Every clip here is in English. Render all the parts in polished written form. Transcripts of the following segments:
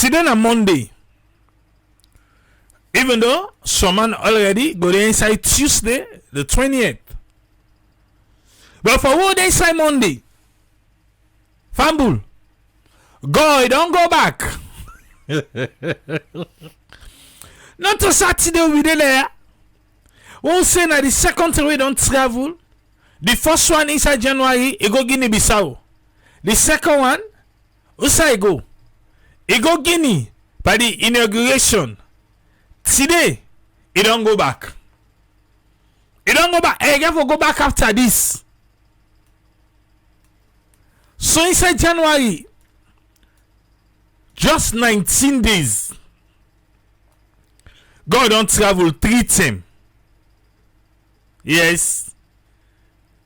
Today na Monday. Even though some man already go there inside Tuesday, the 20th. But for what they inside Monday? Fumble. God, don't go back. Not to Saturday we there. We'll say that the second time we don't travel. The first one inside January, it go Guinea Bissau. The second one, where go? It go Guinea by the inauguration. Today, it don't go back. It don't go back. I have to go back after this. So inside January, just 19 days. God don't travel 3 times. Yes.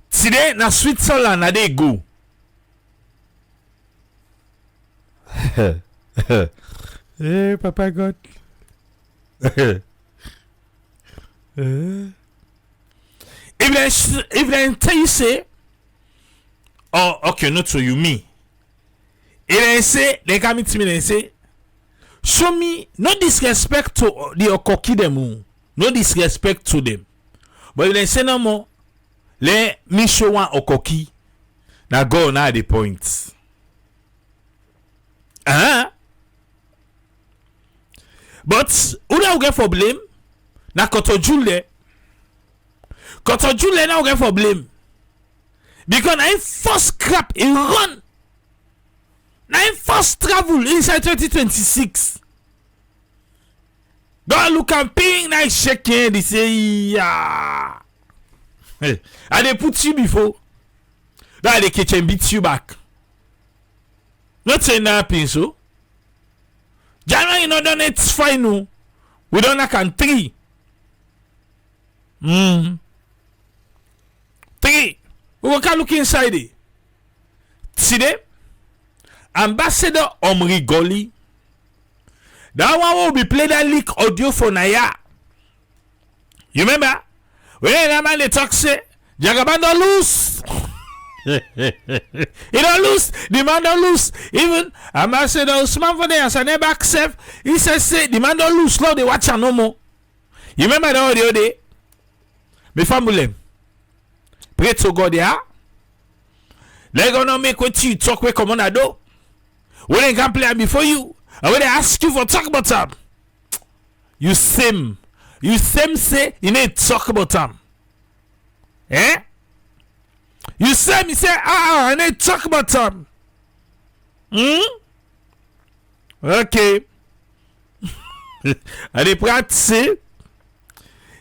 Today, na Switzerland, na they go. Hey, Papa God. If they tell you say, oh, okay, not so you me. If they say, they come to me and say, show me no disrespect to the Okoki them, no disrespect to them. But if they say no more, let me show one Okoki. Now go now the point. But who now get for blame? Na Kotojule. Kotojule now get for blame. Because I first crap in run. Now first travel inside 2026. Go look and ping now shaking. They say yeah. And they put you before. Now they kitchen beat you back. Not saying that happen so. January you know done it's fine no. We don't like on 3. 3. We can look inside it. Today, Ambassador Omrie Golley. That one will be played that leak audio for Naya. You remember? When that man they talk say Jagaban don't lose. He don't lose. The man don't lose. Even Ambassador Usman for the answer never accept. He says say the man don't lose. Now they watch no more. You remember that audio day? Me family. Pray to God there. They're gonna make what you talk with commander do. When they can play before you, and when they ask you for talk about them, you same say you need to talk about them. Eh? You say I need to talk about them. Okay. And they practice.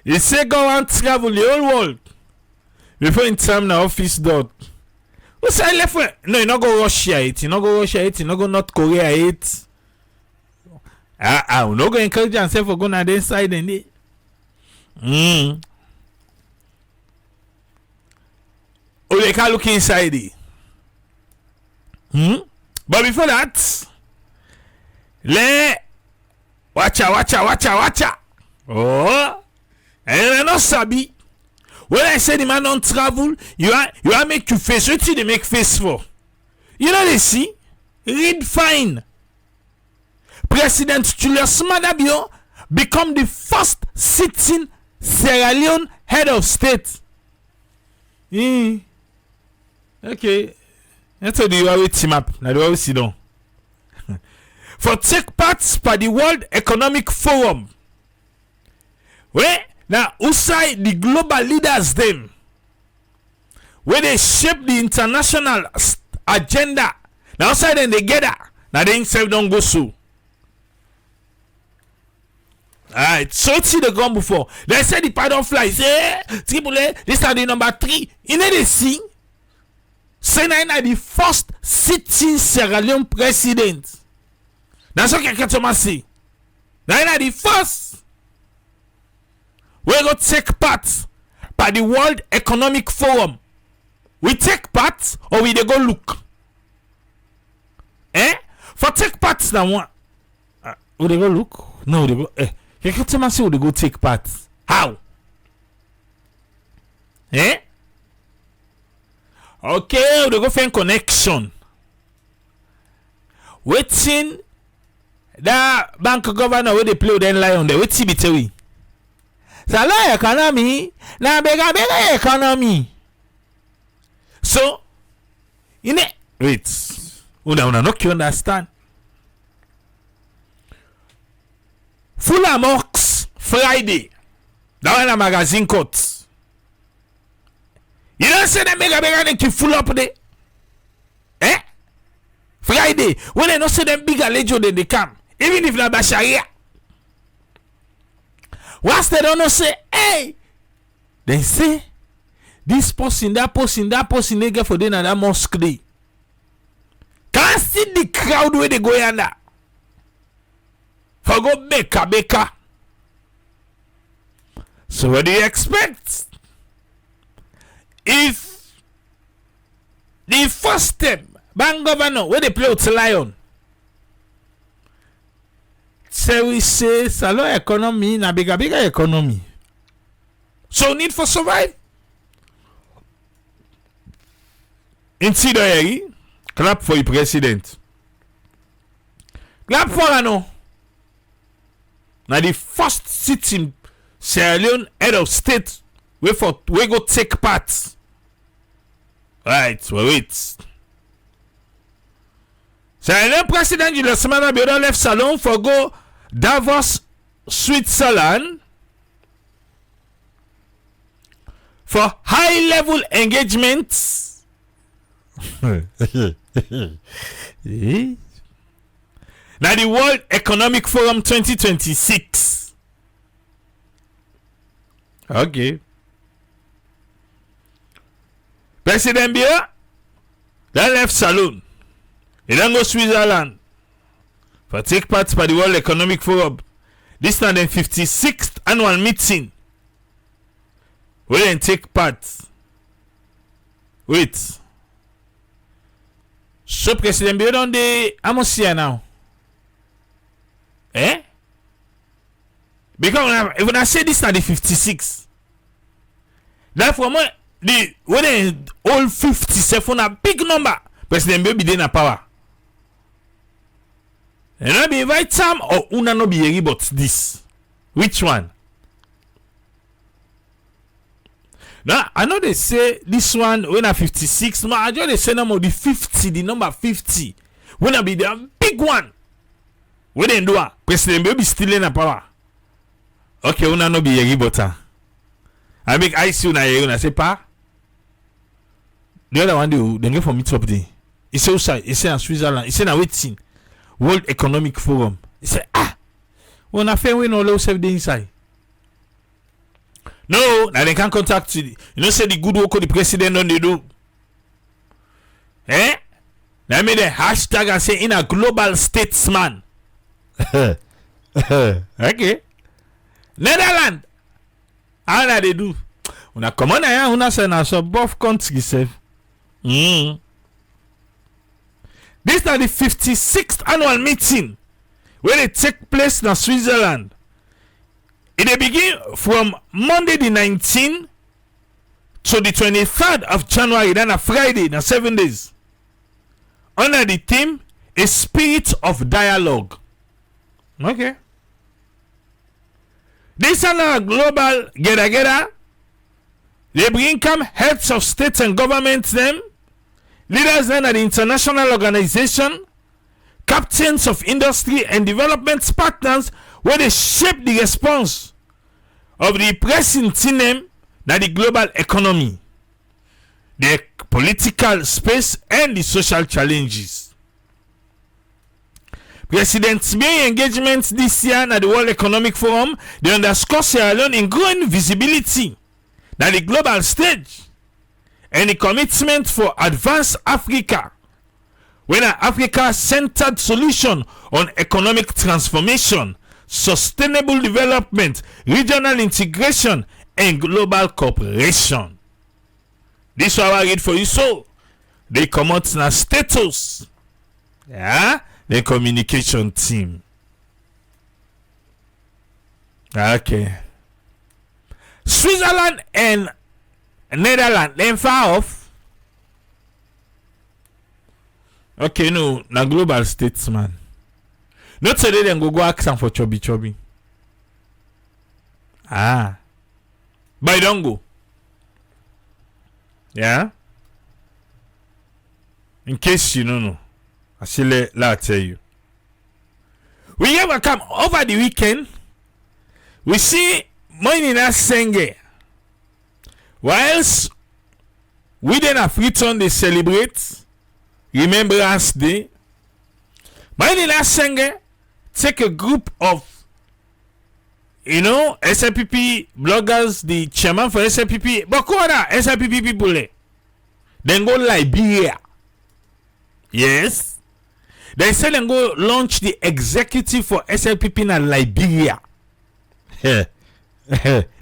You say go and travel the whole world before in time na office dot. Who say left way? No, you not go Russia it. You not go Russia it. You not go North Korea it. We not go encourage yourself for going on the inside and it. Oh, they can't look inside it. But before that, watch out. Oh, and I not sabi. When I say the man don't travel, you are make you face. What you they make face for? You know they see? Read fine. President Julius Madabio become the first sitting Sierra Leone head of state. Okay. That's how you always team up. Now they always sit down. For take part by the World Economic Forum. Where now outside the global leaders them, where they shape the international agenda. Now outside them together. Now they themselves don't go so. Alright, so see the gun before. They say the pardon fly. Say Triple A, this is the number 3. You know they see. Say now the first sitting Sierra Leone president. That's what I can say. Now the first. We go take part by the World Economic Forum. We take part or we dey go look. For take part now one. We dey go look? No, they go. You can't tell me say we dey go take part. How? Okay, we dey go find connection. Waiting that bank governor where they play with them lion there, what be tell we? Salon economy, na bega economy. So, in it, wait, una not you understand. Fulham Ox Friday, that one a magazine cut. You don't say that mega keep full up there. Eh? Friday, when they not say them bigger legend than they come, even if na Basharia. Once they don't know say, hey, they say this person, that person, they get for dinner that mosque day. Can't see the crowd where they go yonder. For go baker. So what do you expect? If the first step, bank governor, where they play with lion, say we say salon economy na bigger economy. So need for survive. Incident, clap for the president. Clap for ano. Now the first sitting Sierra Leone head of state we go take part. Right, wait. Sierra Leone president Julius Maada Bio left salon for go Davos, Switzerland for high level engagements. Now the World Economic Forum 2026. Okay. President Biya then left saloon. He then go Switzerland for take part by the World Economic Forum. This is the 56th annual meeting. We then take part. Wait. So President Biya don dey Amosia now. Eh? Because when I say this is the 56, therefore the when all 57 a big number, President Biya be there na power. And I be invite Sam or una no be here but this. Which one? Now I know they say this one when I 56, but I just they say number the 50, the number 50. When I be the big one. When they do President Biya be still in a power. Okay, una no be here but I make I see una here una say pa. The other one they go for meet up there. He say outside, he say in Switzerland, he say na waiting. World Economic Forum. He say when I fair we no allow self inside. No, now they can't contact you. You know say the good work of the president don't they do. Eh? Now made the hashtag and say in a global statesman. Okay. Netherlands. How do they do? Una come on here, una say na so both countries sef. This is the 56th annual meeting where they take place in Switzerland. It begin from Monday the 19th to the 23rd of January, then a Friday, na 7 days. Under the theme, a spirit of dialogue. Okay. This is a global get-together. They bring come heads of states and governments them, leaders then at the international organization, captains of industry and development partners where they shape the response of the pressing theme na the global economy, the political space and the social challenges. President Biya engagement this year at the World Economic Forum, they underscore Sierra Leone in growing visibility na the global stage and the commitment for advanced Africa when an Africa-centered solution on economic transformation, sustainable development, regional integration, and global cooperation. This is what I read for you. So, they come out na status. Yeah? The communication team. Okay. Switzerland and Netherlands, they far off. Okay, no, na global statesman. Not today then go ask am for chubby. Ah. But don't go. Yeah? In case you don't know. I still let tell you. We ever come over the weekend. We see Moinina Senge. Whilst we then have returned they celebrate Remembrance Day. Moinina Senge take a group of SLPP bloggers, the chairman for SLPP, but what are SLPP people? Then go Liberia. Yes. They say then go launch the executive for SLPP in Liberia.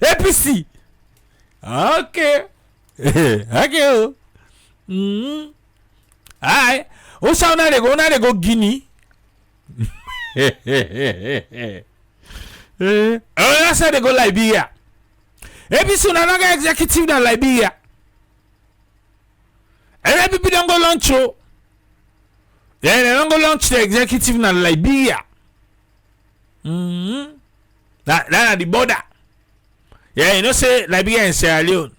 APC. Okay. Okay. Alright. Also now they go Guinea. I said they go Liberia. APC no get executive in Liberia. And people don't go launch. Yeah, they don't go launch the executive in Liberia. That at the border. Yeah, say Liberia and Sierra Leone.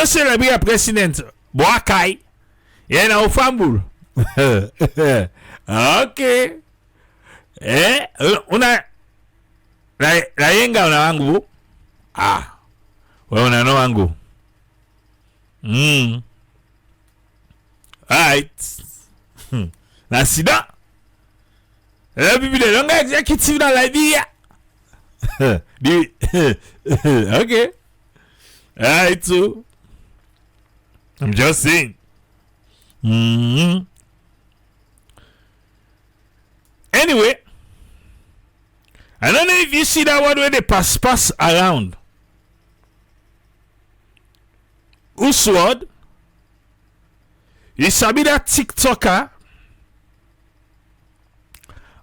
Say Liberia president Boakai. Yeah, now fumble. Okay. Una yenga una wangu. Wewe una no wangu. Alright. Na sida. People they don't get executive na Liberia. Okay. Alright, so I'm just saying. Anyway, I don't know if you see that word where they pass around. Usword. You sabi that TikToker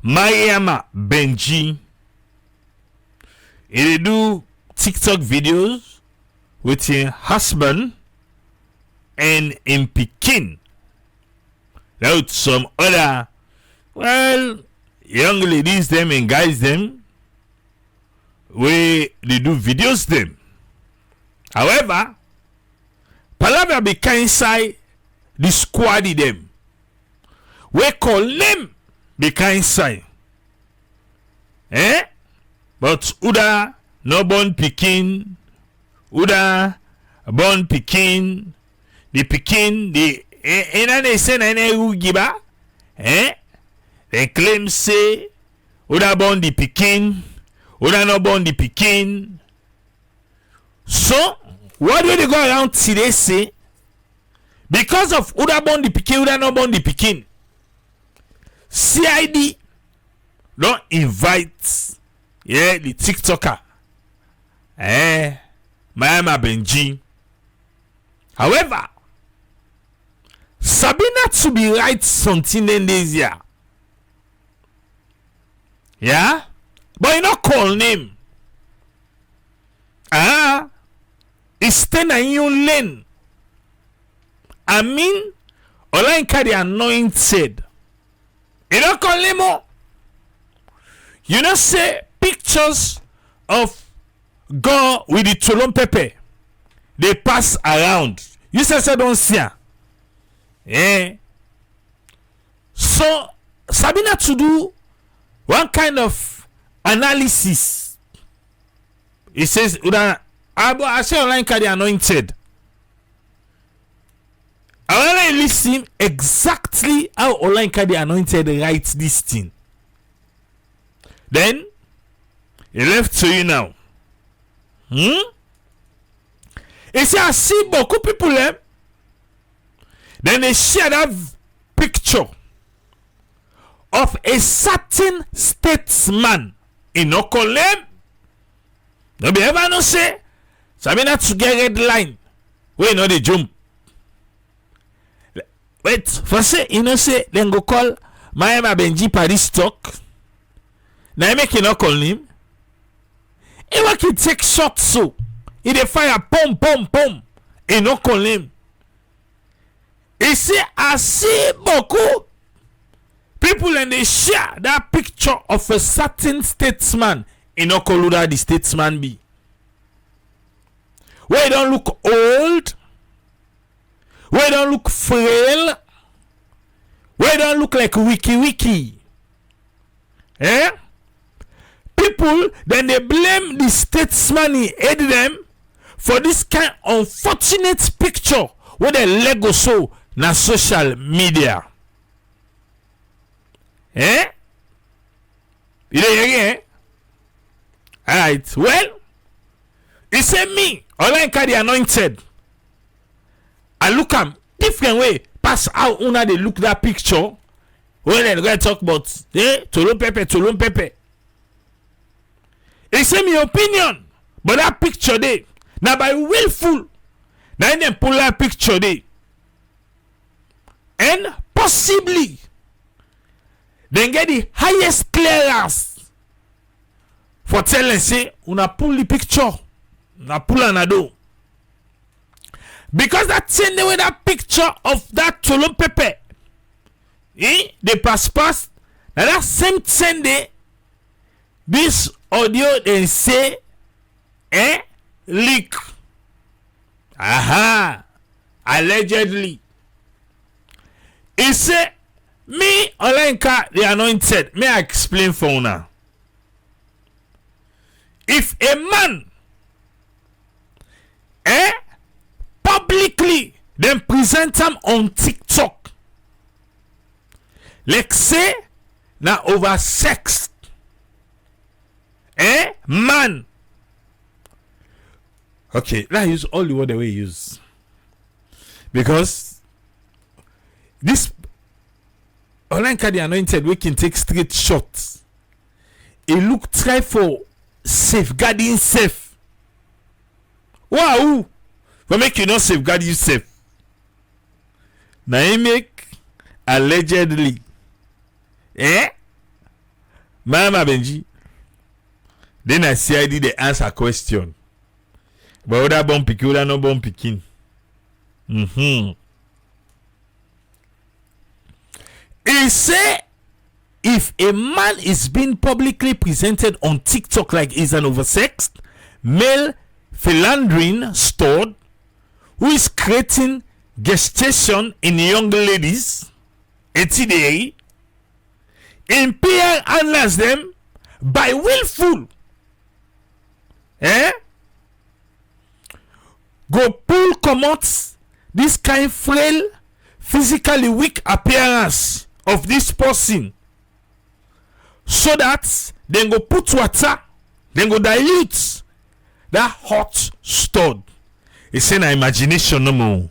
Mayama Benji. He do TikTok videos with his husband and in Pekin. Without some other young ladies them and guys them where they do videos them. However, Palabra be inside the squaddy them. We call them be inside. But Uda no born Pekin. Uda born Pekin. The Pekin the they say na giba. They claim say Uda born the Pekin. Uda no born the Pekin. So what do they go around today say? Because of Uda born the Pekin, Uda no born the Pekin. CID don't invite the TikToker. Mayama Benji. However, Sabina to be right something in this year. Yeah? But you not call name. It's staying in your lane. I mean, Olanka the anointed. You don't call name more. You know say pictures of God with the Tolon Pepe. They pass around. You say don't see. So Sabina to do one kind of analysis. He says, I say online the anointed. I want to listen exactly how online the anointed writes this thing. Then he left to you now. He said, I see beaucoup people there. Then they share that picture of a certain statesman in Okolem. Don't be ever no say Sabina to get red line. Wait, no, they jump. Wait, for say, say, then go call Mayama Benji Paris talk. Now I make you not call him. He want to take shots so. He dey fire pom. He not call him. He say, I see beaucoup People and they share that picture of a certain statesman in Okoluda the statesman be. Where he don't look old, where he don't look frail, where he don't look like wiki. Eh? People then they blame the statesman he aid them for this kind of unfortunate picture where they lego so na social media. Eh? You know again? Alright, well, he said me, Olenka the anointed. I look am different way, pass how una they look that picture. When they go talk about Tolon Pepe. He say me opinion, but that picture dey now by willful. Now them pull that picture dey, and possibly then get the highest clearance for telling say una pull the picture, una pull anado. Because that thing the way that picture of that Tolon Pepe, they pass now that same thing day, this audio they say leak. Aha, allegedly. He say me Olenka the anointed. May I explain for una? If a man publicly then present him on TikTok, like say now over sex, man. Okay, let's use all the word the way you use, because this Olenka the anointed we can take straight shots. It look try for safeguarding safe. Wow, but make you not safeguard you safe. Now he make allegedly, Mama Benji. Then I see I did the answer question. But whether born pikin, whether no born pikin. He say if a man is being publicly presented on TikTok like he's an oversexed male philandering stud who is creating gestation in young ladies, etc., impairing handlers them by willful, go pull comot this kind frail, physically weak appearance of this person, so that then go put water, then go dilute that hot stud. It's in our imagination no more.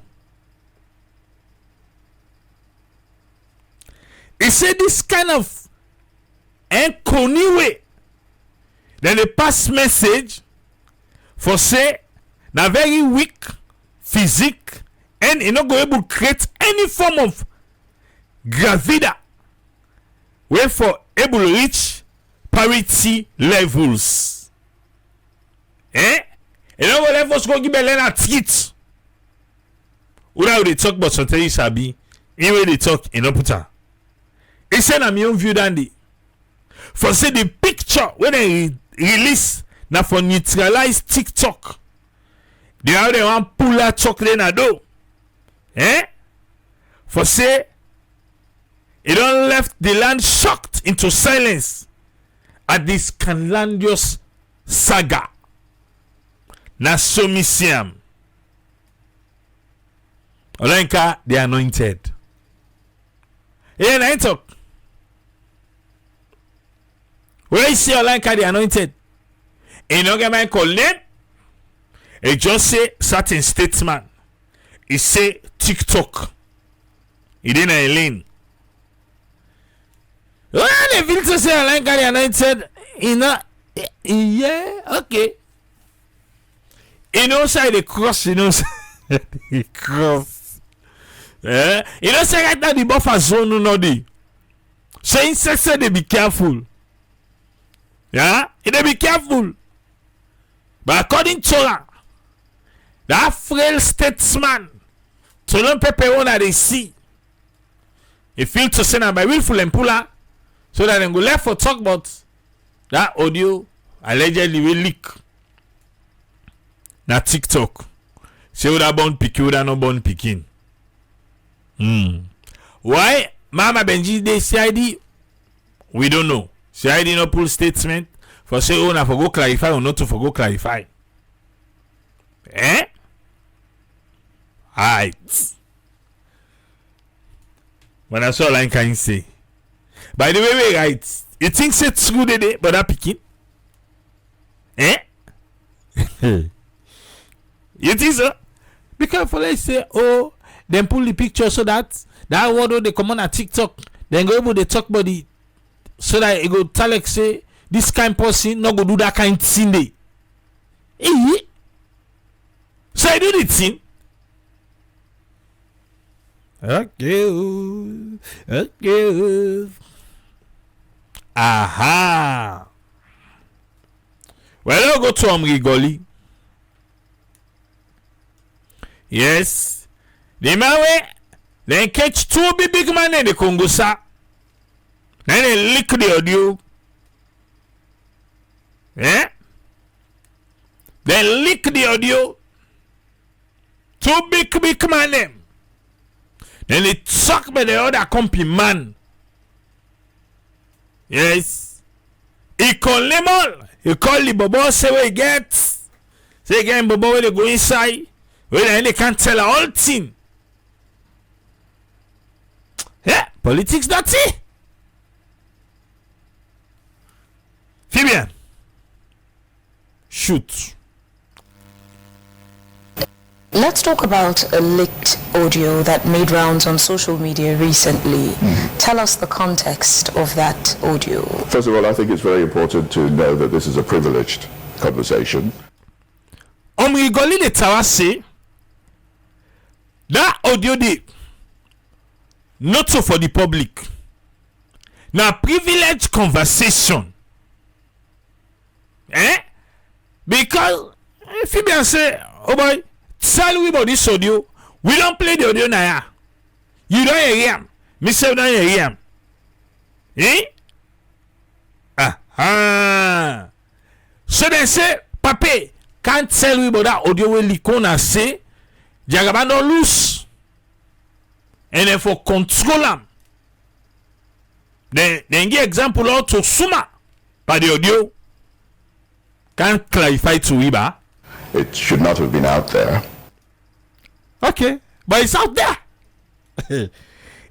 He said this kind of corny way, then they pass message for say na very weak physique and you not go able to create any form of gravida where for able to reach parity levels. You know what levels go give a learner treat. Without they talk about something you sabi, anyway they talk in Oputa. He said I'm your view dandy. For say the picture when they release now for neutralize TikTok. They have the one pull that chocolate na do. For say it don't left the land shocked into silence at this scandalous saga. Na so misiam. Olenka the anointed. Na talk. Where you see Olenka the anointed? In Ogaman name. It just say certain statesman. He say TikTok. He didn't lane. Well, the filter say Olenka the anointed. Yeah, okay. You know, say the cross. You know, the cross. You know, say right now the buffer zone no dey. So insect say they be careful. Yeah, they be careful. But according to her, that frail statesman, Tolon Pepe one they see. He feel to send am by willful and puller so that dem go left for talk about that audio allegedly will leak. Na TikTok. Say would have born pikin, would have not born pikin. Why Mama Benji dey CID? We don't know. CID no pull statement for say oh na for go clarify or not to for go clarify. Alright. When I saw line can you say? By the way, right? You think it's good today, but that picking? You think so? Because for let's say, oh, then pull the picture so that word they come on at TikTok, then go able to talk about it so that it go tell like say this kind person not go do that kind thing day. So I do the thing. Okay. Aha. Well, let's go to Omrie Golley. Yes. The man way then catch two big man in the Congo sa. Then they lick the audio. Then lick the audio. Two big man them. Then they talk by the other company man. Yes. He call them all. He call the bobo say where he gets. Say again bobo where they go inside. Where they can't tell a whole thing. Yeah, politics dirty. Fabian. Shoot. Let's talk about a leaked audio that made rounds on social media recently. Tell us the context of that audio. First of all, I think it's very important to know that this is a privileged conversation. Omrie Golley de Tawa say that audio de not so for the public. Now privileged conversation. Because if you say, oh boy, tell we about this audio. We don't play the audio now. You don't hear him. Me say don't hear him. So they say, Pape can't tell we about that audio where Leone say Jagaban don't lose. And then for control them. Then give example out to Suma by the audio. Can't clarify to Iba. It should not have been out there. Okay, but it's out there.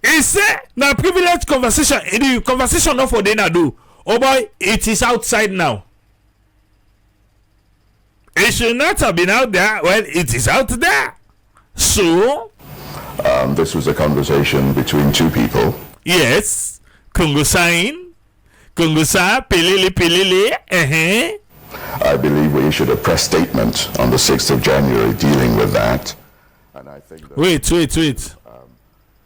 He say now privileged conversation. The conversation not for dinner do. Oh boy, it is outside now. It should not have been out there. Well, it is out there. So this was a conversation between two people. Yes. Kungusain. Kungusa pelele. I believe we issued a press statement on the 6th of January dealing with that. And I think that Wait.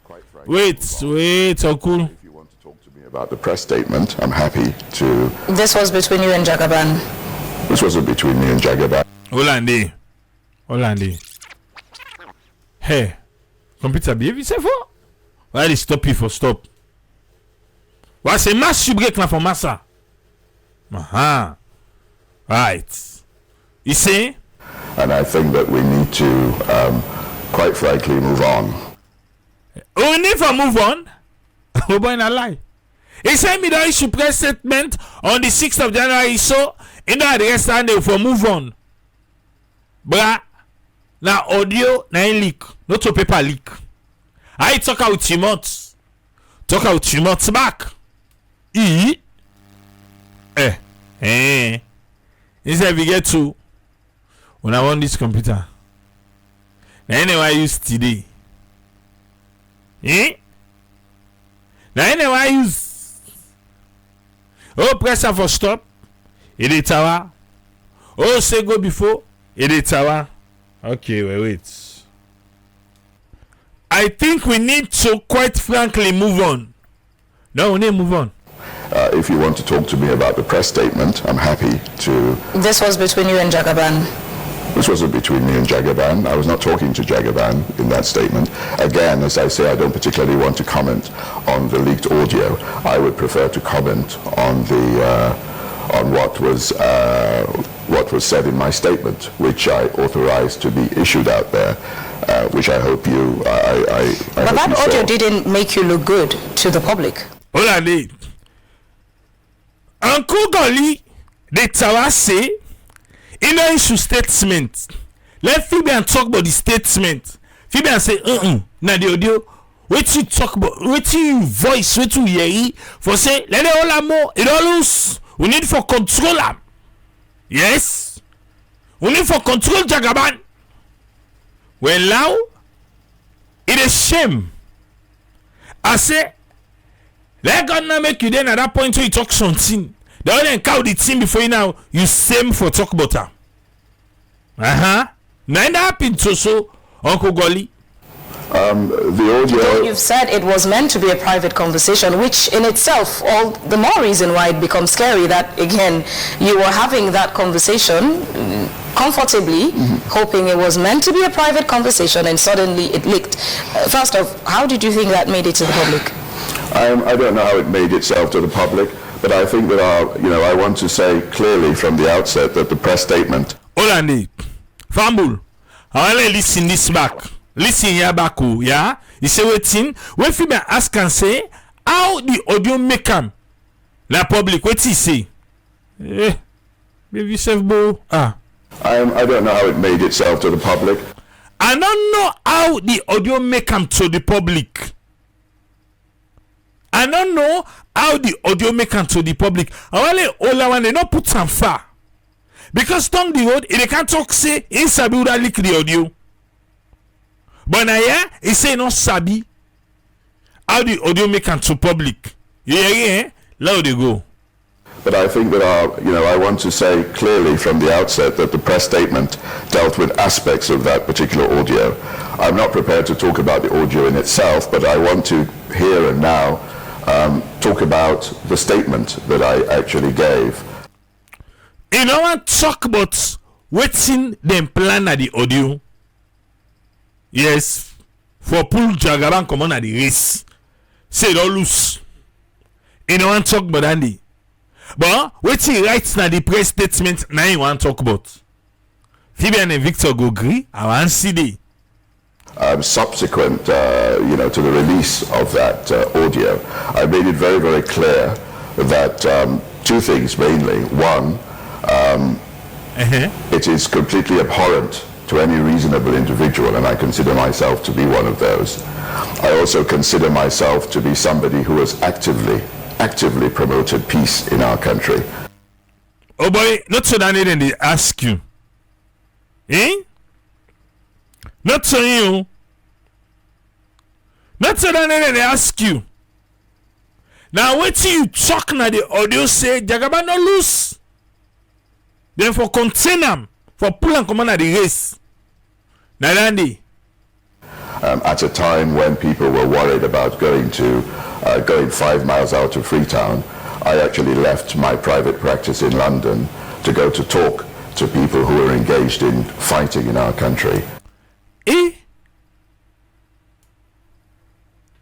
quite frankly, Wait, Uncle. if you want to talk to me about the press statement, I'm happy to. This was between you and Jagaban. This wasn't between me and Jagaban. Hollande. Hey, computer behave yourself for? Why they stop you for stop? Why say mass you break now for massa? Right. You see? And I think that we need to, quite frankly, move on. We need to move on. We're going to lie. He said me don't issue press statement on the 6th of January, so in the restaurant they for move on. But now audio na leak, not to paper leak. I talk out Timot. Talk out Timot back. Instead we get to when I want this computer. Now anyway I use today. Now anyway I use press for stop. It is tower. Say go before. It is tower. Okay, wait. I think we need to quite frankly move on. No, we need to move on. If you want to talk to me about the press statement, I'm happy to. This was between you and Jagaban. This wasn't between me and Jagaban. I was not talking to Jagaban in that statement. Again, as I say, I don't particularly want to comment on the leaked audio. I would prefer to comment on what was said in my statement, which I authorized to be issued out there, which I hope you. But that audio didn't make you look good to the public. Hold on, Uncle Golley, the Tower say, in an issue statement. Let Fabian talk about the statement. Fabian say, now the audio. What you talk about? What you voice? What you hear? For say, let it all more. It all loose. We need for control. Yes. We need for control Jagaban. Well now, it is shame. I say, let God not make you then at that point where you talk something. The only cow the team before you now, you same for talk about her. Now that happened to so, Uncle Golley. The audio. You've said it was meant to be a private conversation, which in itself, all the more reason why it becomes scary that, again, you were having that conversation comfortably, hoping it was meant to be a private conversation, and suddenly it leaked. First off, how did you think that made it to the public? I don't know how it made itself to the public, but I think that I want to say clearly from the outset that the press statement. Hold on, Fambul. I want to listen this back. Listen here back, yeah? You say waiting. When people ask and say, how the audio make them? La public, what he say? Baby self bo. I don't know how it made itself to the public. I don't know how the audio make them to the public. I don't know how the audio make them to the public. I want all one they not put some far. Because Tom the road, they can't talk say in Sabi would leak the audio. But now yeah, he say no Sabi how the audio make them to public. Yeah, let they go. But I think that I want to say clearly from the outset that the press statement dealt with aspects of that particular audio. I'm not prepared to talk about the audio in itself, but I want to here and now talk about the statement that I actually gave. You know what? Talk about waiting them plan at the audio. Yes, for pull Jagaban come on at the race. Say it all loose. You know what? Talk about Andy. But waiting right now the press statement now you want to talk about. Fabian and Victor go agree. I want CD. Subsequent, to the release of that audio, I made it very, very clear that two things mainly. One, it is completely abhorrent to any reasonable individual, and I consider myself to be one of those. I also consider myself to be somebody who has actively promoted peace in our country. Oh boy, not so that they ask you. Not so you. Not so that they ask you. Now wait till you talk now the audio say Jagaban no loose. Then for contain them, for pull and command at the race. Now Andy. At a time when people were worried about going 5 miles out of Freetown, I actually left my private practice in London to go to talk to people who were engaged in fighting in our country.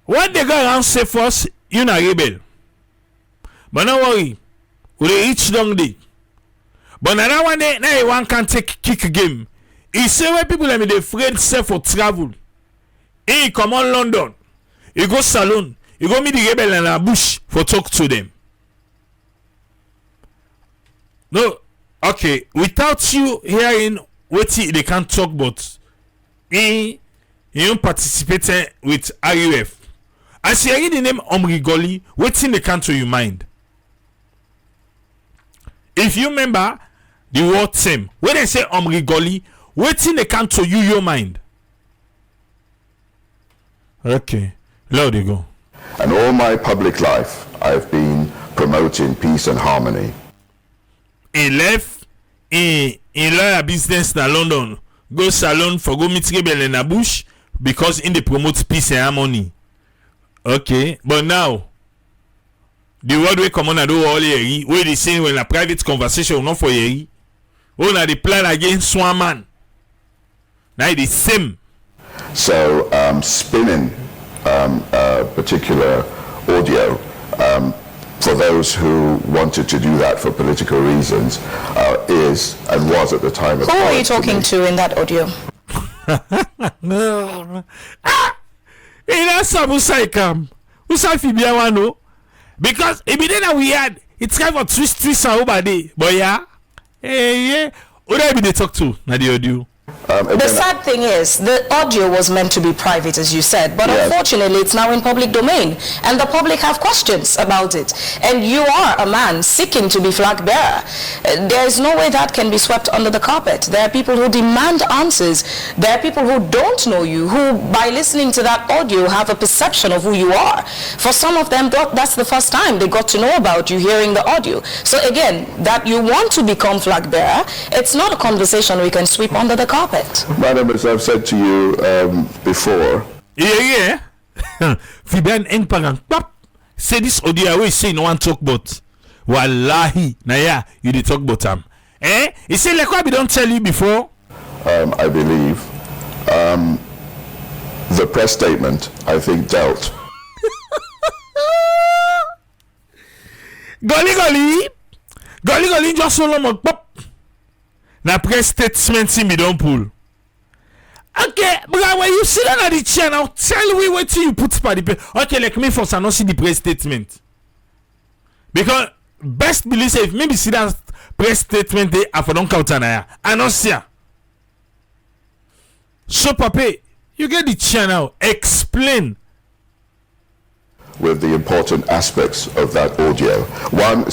What they go around say first, you na rebel. But no worry, we reach down there. But now one day, now one can take kick game. He say where people are afraid say for travel. He come on London. He go salon. He go meet the rebel in a bush for talk to them. No, okay. Without you hearing what they can't talk about, he participated with RUF. As you hear the name Omrie Golley, what's in the country you mind? If you remember the word same, when they say Omrie Golley, what's in the country your mind? Okay, there you go. And all my public life, I've been promoting peace and harmony. He left in lawyer business in London, go salon for go meet rebel in a bush because in they promote peace and harmony. Okay, but now the word we come on and do all here, where they say when a private conversation not for here, oh na the plan against one man. Now the same. So spinning a particular audio, for those who wanted to do that for political reasons, is and was at the time. Who are you talking to in that audio? Because if we had, it's kind of twist over there, but yeah, who do they talk to? Now the audio. The sad thing is, the audio was meant to be private, as you said, but yes. Unfortunately, it's now in public domain, and the public have questions about it. And you are a man seeking to be flag bearer. There is no way that can be swept under the carpet. There are people who demand answers. There are people who don't know you, who, by listening to that audio, have a perception of who you are. For some of them, that's the first time they got to know about you hearing the audio. So again, that you want to become flag bearer, it's not a conversation we can sweep under the carpet. Madam, as I've said to you before. Yeah. Fibian Engpagan, pop. Say this audio we say no one talk about. Wallahi, Naya, you did talk about them. He say like what we don't tell you before. I believe the press statement, I think, dealt. Golly, just so long, pop. Na press statement me don't pull. Okay, but when you sit down at the chair now, tell me what you put for the paper. Okay, like me first, I not see the press statement. Because best believe say if maybe see that press statement they I don't count na I not see. So Papa, you get the chair now. Explain. With the important aspects of that audio. One,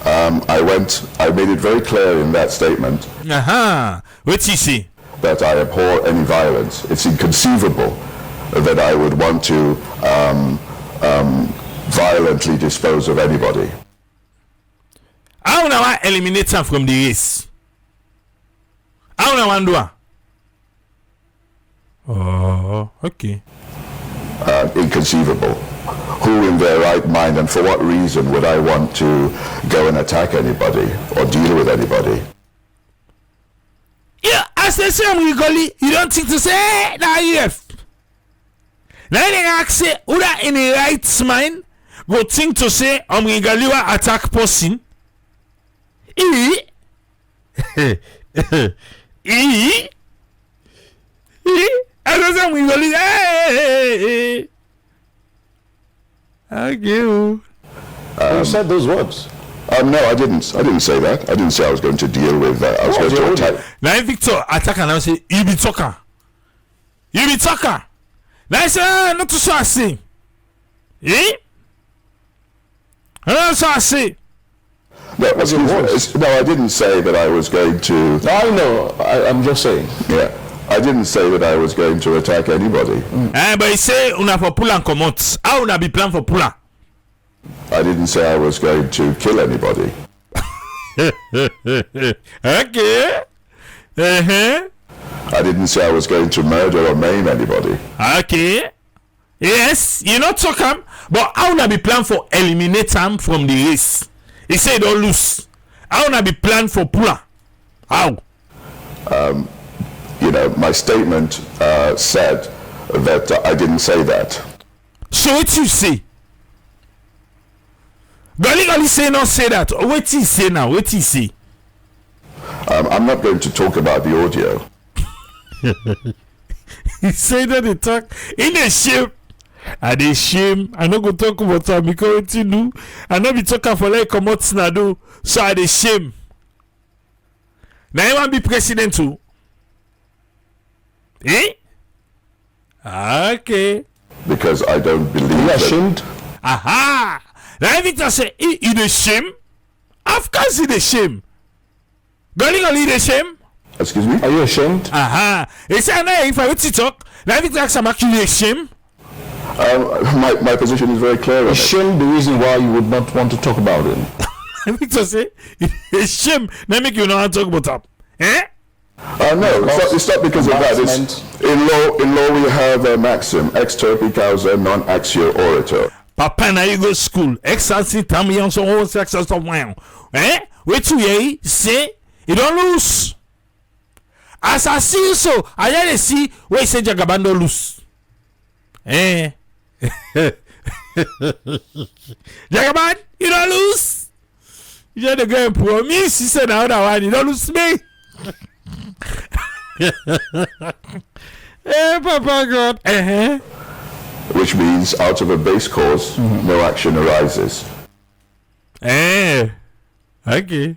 I made it very clear in that statement. What you see? That I abhor any violence. It's inconceivable that I would want to violently dispose of anybody. How now I eliminate them from the race? How now I do? Oh, okay. Inconceivable. Who in their right mind and for what reason would I want to go and attack anybody or deal with anybody? Yeah, as they say, Omrie Golley, you don't think to say, now yes. Now they ask say, who that in the right mind go think to say, Omrie Golley will attack person? I don't say Omrie Golley, okay. You said those words. No, I didn't. I didn't say that. I didn't say I was going to deal with that. I was going to attack. Now Victor attack and I say, you be talker. You be talker. Now I say, not to so I say. Eh? Not so I say. No, I didn't say that I was going to. No, I know. I'm just saying. Yeah. I didn't say that I was going to attack anybody. But he say, una for pull and come out. How una be plan for pull? I didn't say I was going to kill anybody. Okay. I didn't say I was going to murder or maim anybody. Okay. Yes, you not talk him, but how na be plan for eliminate him from the race? He say don't lose. How na be plan for puller? How? My statement said that I didn't say that. So what you say? Golly say not say that. What he say now? What he say? I'm not going to talk about the audio. He say that they talk in a shame. And they shame. I not go talk about that because what you do. I not be talking for like come out na do. So I they shame. Now you want be president too? Eh? Okay. Because I don't believe Are you that. ashamed? Aha! Now Victor say, he the shame? Of course he the shame. Golly the shame? Excuse me? Are you ashamed? Aha! He say, no, if I were to talk, now Victor ask I'm actually ashamed. My position is very clear on it. Ashamed the reason why you would not want to talk about it. Victor say, it's shame. Now make you know how to talk about that. Eh? No, it's not because of that. It's, in law we have a maxim, ex turpi causa non axio orator. Papa na you go school. Excelsi tam young so whole success of mine. Eh? Wait to ye say you don't lose. As I see you so, I hear see where you say Jagaban don't lose. Jagaban, you don't lose. You the girl promise. He said the other one, you don't lose me. Papa God. Which means out of a base cause, no action arises. Okay.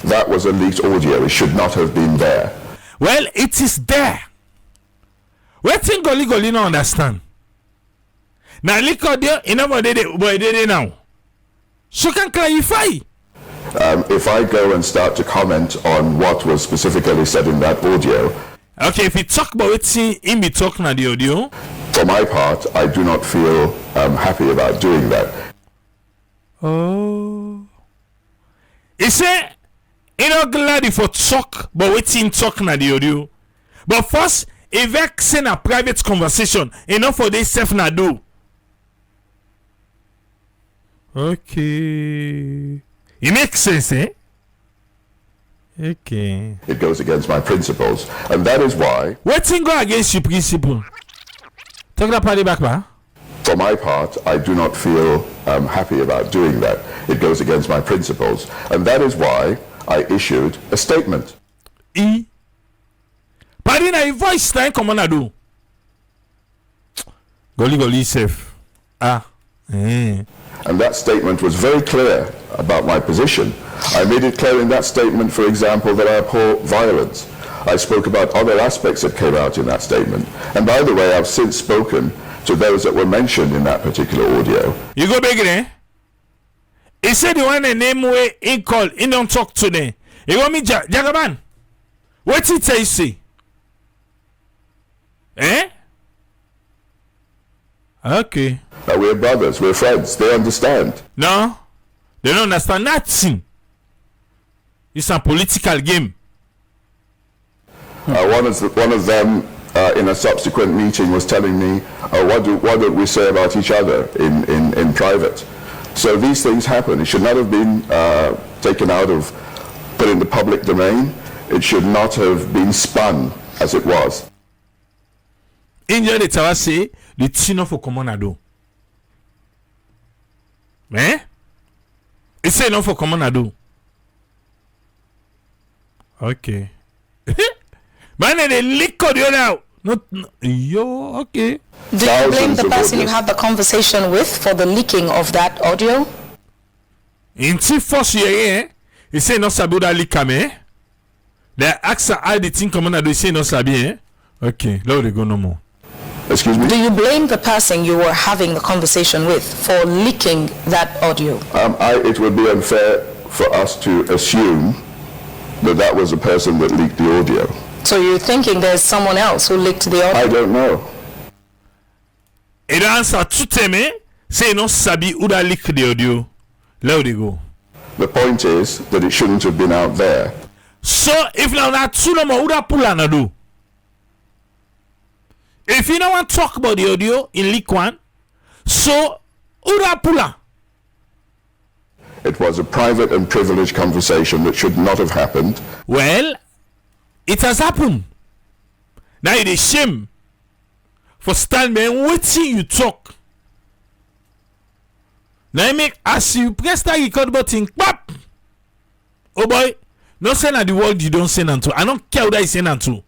That was a leaked audio. It should not have been there. Well, it is there. What thing Golley no understand? Now, leak audio, you know what they did now. So can clarify. If I go and start to comment on what was specifically said in that audio. Okay, if you talk about it, in be talking on the audio. For my part, I do not feel happy about doing that. Oh. He said, you know, glad for talk, but waiting talking on the audio. But first, if I send a private conversation, enough for this self na do. Okay. It makes sense, eh? Okay. It goes against my principles, and that is why. What thing go against your principle? Talk that party back, man. For my part, I do not feel happy about doing that. It goes against my principles, and that is why I issued a statement. Party na voice time come on do. Golley safe. And that statement was very clear about my position. I made it clear in that statement, for example, that I abhor violence. I spoke about other aspects that came out in that statement. And by the way, I've since spoken to those that were mentioned in that particular audio. You go big, eh? He said the one name way he called, he don't talk to them. He want me Jagaban. What did he say? Eh? Okay. We're brothers, we're friends, they understand. No, they don't understand nothing. It's a political game. One of them in a subsequent meeting was telling me, what do we say about each other in private? So these things happen. It should not have been taken out of, put in the public domain. It should not have been spun as it was. India the tower say the Tino for common ado. Eh? It's say no for common ado. Okay. Man, they lick audio now. No, yo, okay. Do you blame the person you had the conversation with for the leaking of that audio? In first year, he say no sabi that leak me. They ask how the thing common ado. He say no sabi. Eh? Okay, now they go no more. Excuse me? Do you blame the person you were having the conversation with for leaking that audio? It would be unfair for us to assume that was the person that leaked the audio. So you're thinking there's someone else who leaked the audio? I don't know. It answer to teme say no sabi who that leaked the audio. Let they go. The point is that it shouldn't have been out there. So if now that two no more who that pull and do. If you don't want to talk about the audio in leak one, so who that puller? It was a private and privileged conversation that should not have happened. Well, it has happened. Now it is shame for standing waiting you talk. Now make as you press that record button, pop. Oh boy, no send at the world you don't send unto. I don't care what I send unto.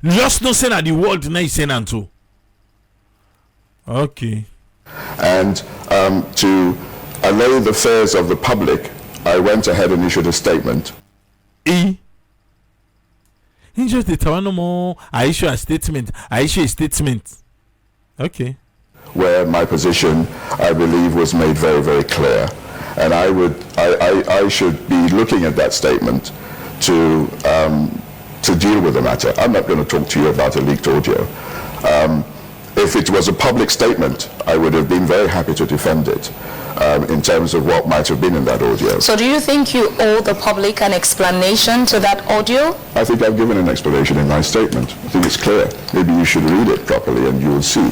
Just no send at the world now you send unto. Okay. And to allay the fears of the public, I went ahead and issued a statement. He just the tower no more. I issue a statement. Okay. Where my position, I believe, was made very, very clear. And I should be looking at that statement to deal with the matter. I'm not going to talk to you about a leaked audio. If it was a public statement, I would have been very happy to defend it in terms of what might have been in that audio. So do you think you owe the public an explanation to that audio? I think I've given an explanation in my statement. I think it's clear. Maybe you should read it properly and you will see.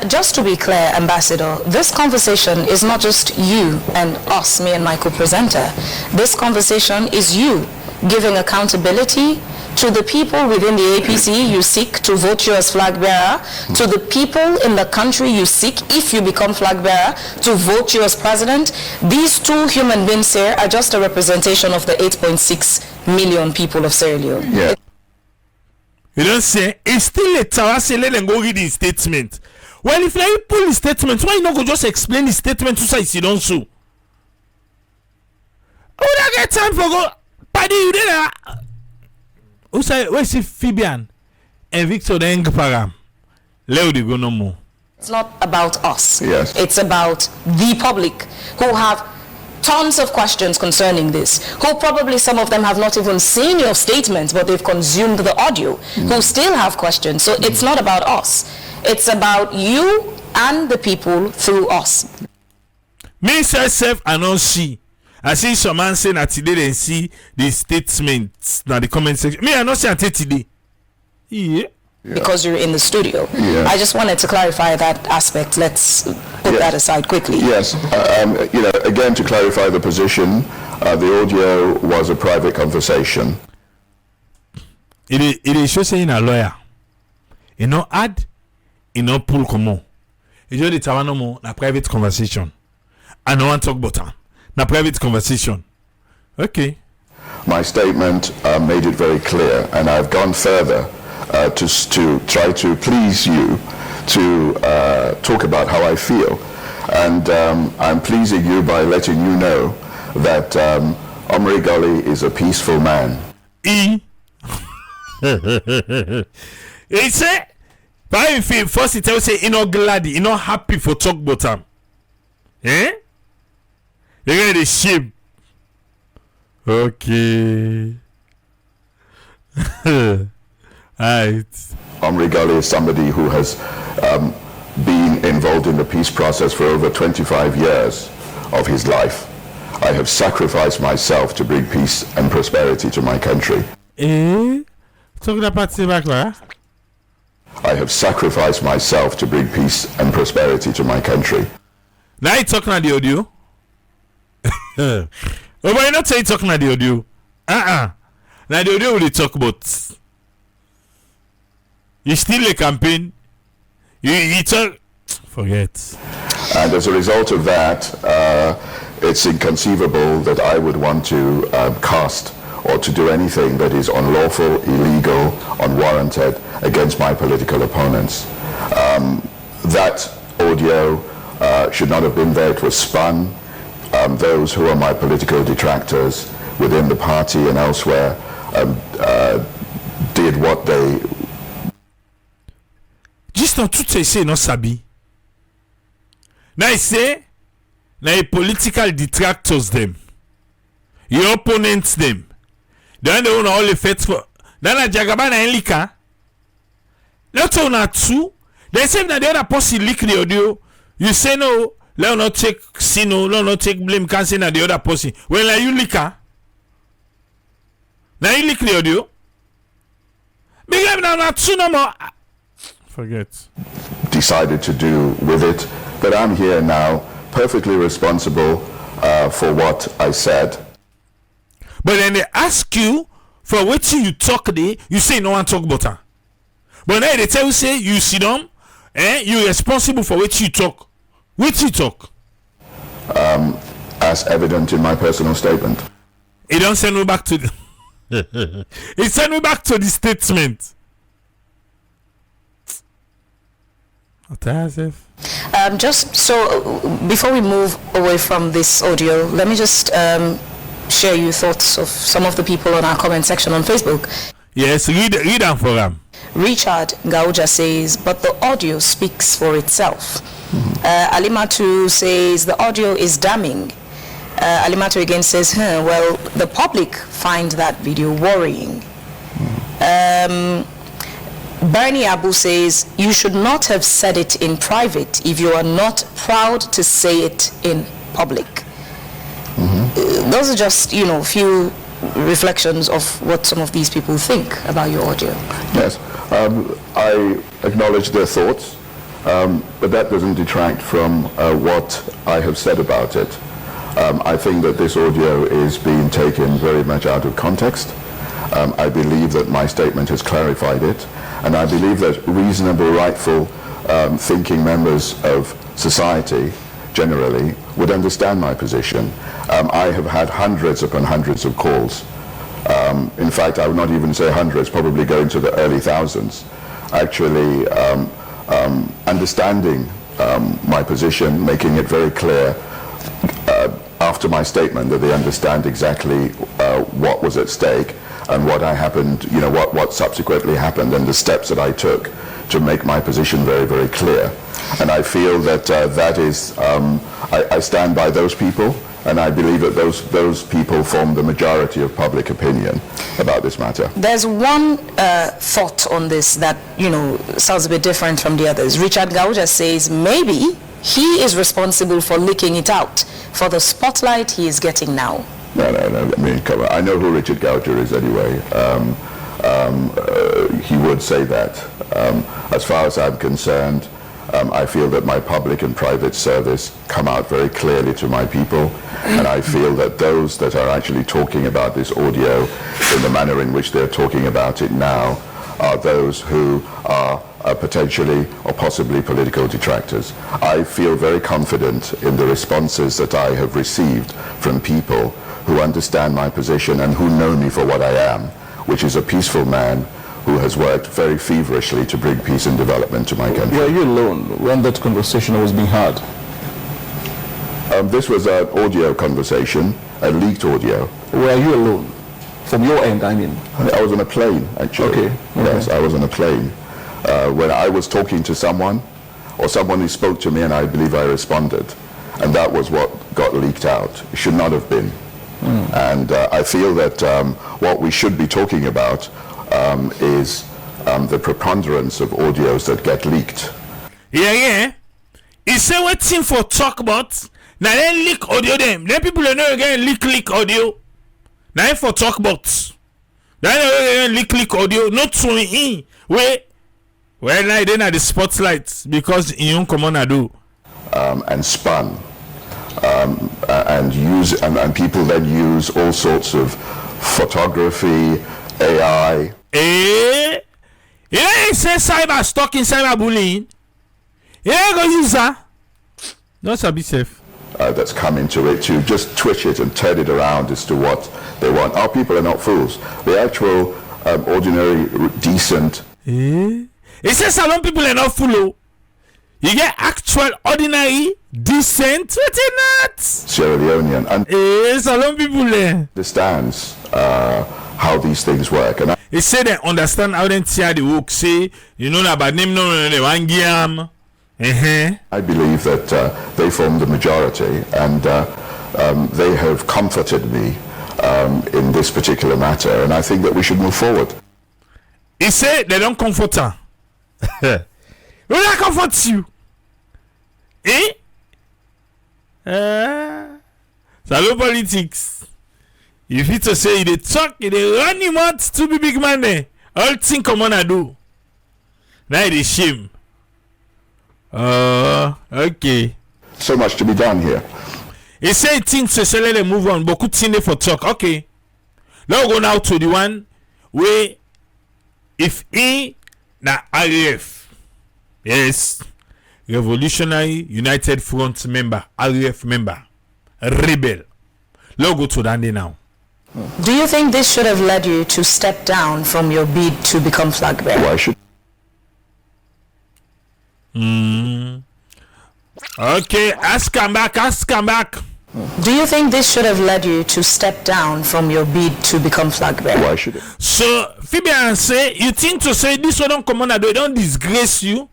Just to be clear, Ambassador, this conversation is not just you and us, me and my co-presenter. This conversation is you giving accountability To the people within the APC, you seek to vote you as flag bearer. To the people in the country, you seek, if you become flag bearer, to vote you as president. These two human beings here are just a representation of the 8.6 million people of Sierra Leone. Yeah. You don't say, it's still a Tawase, let them go read his statement. Well, if you pull his statement, why you not go just explain his statement to say you don't sue? Who don't get time for go? Paddy, you did who say, where's the Fabian and Victor the Param? Leo de go no more. It's not about us. Yes. It's about the public who have tons of questions concerning this, who probably some of them have not even seen your statements, but they've consumed the audio, who still have questions. So it's not about us. It's about you and the people through us. Me self and not she. I see some man saying that today they see the statements in the comment section. Me I not say until today. Yeah. Because you're in the studio. Yeah. I just wanted to clarify that aspect. Let's put that aside quickly. Yes. Again, to clarify the position, the audio was a private conversation. It is just saying a lawyer. You know, add, you know, pull come on. It's just the Tawano na private conversation. I don't want to talk about that. Na private conversation. Okay. My statement made it very clear, and I've gone further to try to please you, to talk about how I feel. And I'm pleasing you by letting you know that Omrie Golley is a peaceful man. He said, but if he first he tells say, you know, glad, you know, happy for talk about him. Eh? They're going to shame. Okay. Right. Omrie Golley is somebody who has been involved in the peace process for over 25 years of his life. I have sacrificed myself to bring peace and prosperity to my country. Eh? Talking about back, I have sacrificed myself to bring peace and prosperity to my country. Now you talking about the audio? Oh, but you not say talking about the audio. Now the audio will talk about. You still a campaign. You talk. Forget. And as a result of that, it's inconceivable that I would want to cast or to do anything that is unlawful, illegal, unwarranted against my political opponents. That audio should not have been there. It was spun. Those who are my political detractors within the party and elsewhere did what they... Just on tout say no sabi. Now I say, now political detractors them, your opponents them. Then they want all the effects for. Then a Jagaban and Lika. Not on two. They say that the other person leak the audio. You say no. Let not take sino. Let not take blame. Can't say that the other person. Well, like you leaker. Now you leak the audio. Because now not two no more. Forget. Decided to do with it, but I'm here now, perfectly responsible for what I said. But then they ask you for what you talk there, you say no one talk about her. But then they tell you say you sit down, you're responsible for what you talk. What you talk? As evident in my personal statement. It don't send me back to the it send me back to the statement. Just so before we move away from this audio, let me just share your thoughts of some of the people on our comment section on Facebook. Yes, read them for them. Richard Gauja says, but the audio speaks for itself. Alimatu says the audio is damning. Alimatu again says, well, the public find that video worrying. Bernie Abu says, you should not have said it in private if you are not proud to say it in public. Those are just, few reflections of what some of these people think about your audio. Yes, I acknowledge their thoughts, but that doesn't detract from what I have said about it. I think that this audio is being taken very much out of context. I believe that my statement has clarified it, and I believe that reasonable, rightful, thinking members of society generally would understand my position. I have had hundreds upon hundreds of calls. In fact, I would not even say hundreds, probably going to the early thousands, actually understanding my position, making it very clear after my statement that they understand exactly what was at stake and what what subsequently happened and the steps that I took to make my position very, very clear. And I feel that that is, I stand by those people, and I believe that those people form the majority of public opinion about this matter. There's one thought on this that, sounds a bit different from the others. Richard Gauja says maybe he is responsible for leaking it out for the spotlight he is getting now. No. I mean, come on. I know who Richard Gauja is anyway. He would say that. As far as I'm concerned, I feel that my public and private service come out very clearly to my people, and I feel that those that are actually talking about this audio in the manner in which they're talking about it now are those who are potentially or possibly political detractors. I feel very confident in the responses that I have received from people who understand my position and who know me for what I am, which is a peaceful man who has worked very feverishly to bring peace and development to my country. Were you alone when that conversation was being had? This was an audio conversation, a leaked audio. Were you alone? From your end, I mean. I was on a plane, actually. Okay. Yes, I was on a plane. When I was talking to someone, or someone who spoke to me, and I believe I responded. And that was what got leaked out. It should not have been. And I feel that what we should be talking about is the preponderance of audios that get leaked. Yeah. He say what thing for talk about. Now then leak audio them. Then people don't know again leak audio. Now for talk about. Then leak audio. Not to me. Well, now then at the spotlight because you come on and do. And spun. And people then use all sorts of photography, AI. You say cyber stalking, cyber bullying. Go use that. Not so be safe. That's come into it to just twitch it and turn it around as to what they want. Our people are not fools. The actual ordinary, decent. It says salon people are not fool. You get actual, ordinary, decent, what not? Sierra Leonean salon people understands how these things work. And he say they understand how they tear the work. Say, about name, no, one game. I believe that they form the majority, and they have comforted me in this particular matter, and I think that we should move forward. He say they don't comfort her. Will I comfort you? Salon politics. If it's to say they talk, they run him out to be big man there. All thing come on and do. Now it is shame. Okay. So much to be done here. He say things to let them move on, but could thing for talk. Okay. Now go now to the one where if na RF, yes, Revolutionary United Front member, RF member, rebel. Let's go to that now. Do you think this should have led you to step down from your bid to become flag bearer? Why should? Okay, ask him back. Do you think this should have led you to step down from your bid to become flag bearer? Why should it? So, Phoebe say, you think to say this one don't come on, they don't disgrace you?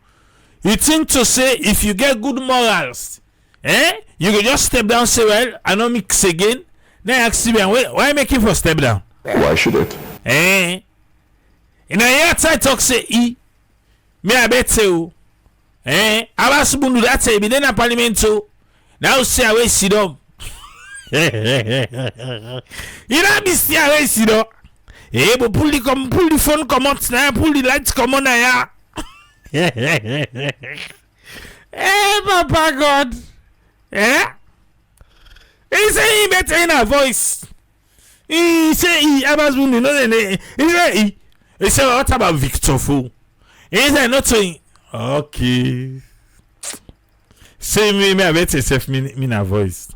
You think to say if you get good morals, you can just step down, say, well, I don't mix again. Then ask Phoebe, why make him for step down? Why should it? In a year, I talk say, me I bet you. Abbas Bundu that say be then a parliament so now say away sit up. You know be stay away sit up. But pull the phone come out now, pull the lights come on now. Papa God. He say he better in a voice. He say he Abbas Bundu no he say what about Victor Fo? He say not saying okay. Say me I bet yourself me na voice.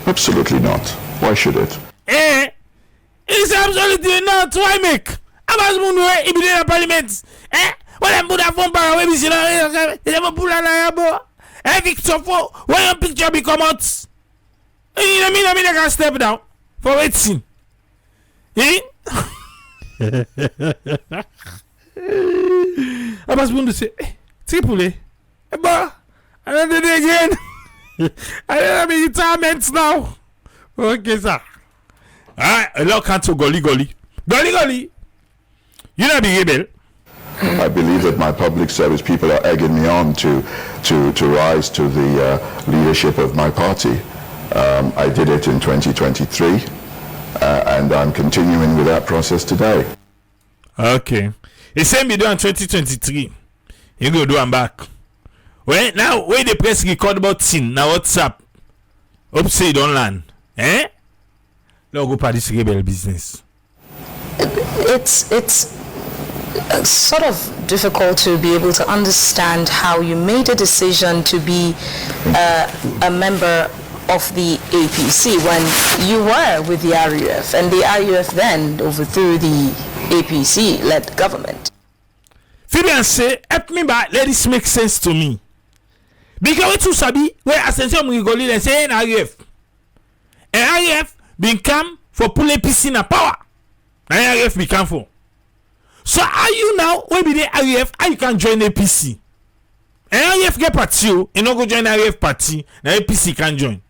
Absolutely not. Why should it? It's absolutely not. Why make? Abbas Bundu he be in parliament. What I'm put that phone power we see now. They never pull on yabo. Victor Fo, when your picture be come out? I mean I can step down for waiting. Abbas Bundu say, Triple but another day again. I don't have retirement now. Okay, sir. Alright, a lot can't Golley. Golley. You know be able. I believe that my public service people are egging me on to rise to the leadership of my party. I did it in 2023, and I'm continuing with that process today. Okay. The same be done in 2023. You go do am back. Well, now, where the press record about sin, now WhatsApp, hope say you don't land. Now go for this rebel business. It's sort of difficult to be able to understand how you made a decision to be a member of the APC when you were with the RUF, and the RUF then overthrew the APC-led government. Fabian say, help me back, let this make sense to me. Because we too sabi, where Ascension Omrie Golley and say RUF. And RUF been come for pull APC na power. And RUF become for. So are you now, when be the RUF, how you can join APC? And RUF get party, you no go join RUF party, now APC can join.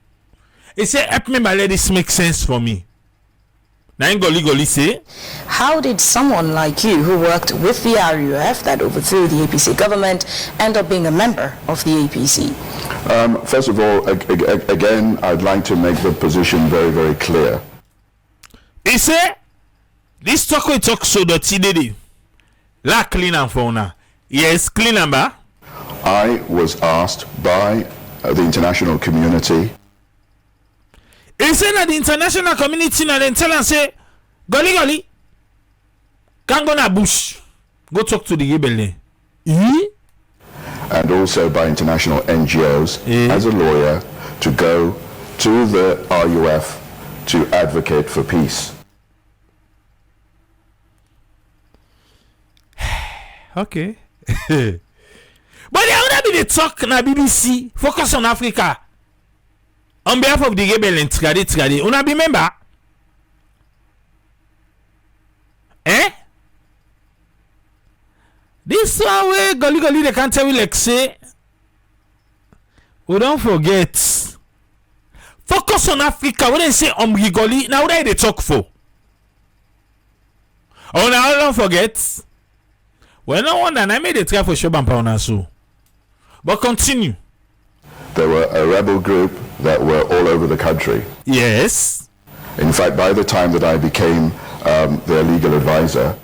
He say, help me, but let this make sense for me. Now Golley say, how did someone like you who worked with the RUF that overthrew the APC government end up being a member of the APC? First of all, again, I'd like to make the position very, very clear. He say, this talk we talk so dirty did la clean and fauna. Yes, clean number. I was asked by the international community. He said that the international community now then tell and say, Golley, can't go na bush. Go talk to the rebel. And also by international NGOs as a lawyer to go to the RUF to advocate for peace. Okay. But there would be the talk na BBC focus on Africa. On behalf of the rebel and Tigade, una be member? This one way Golley they can't tell you like say, we don't forget. Focus on Africa. When they say Omrie Golley, now what they talk for? Oh, now don't forget. Well, no wonder I made a try for Jagaban Pauna so. But continue. There were a rebel group that were all over the country. Yes. In fact, by the time that I became their legal advisor,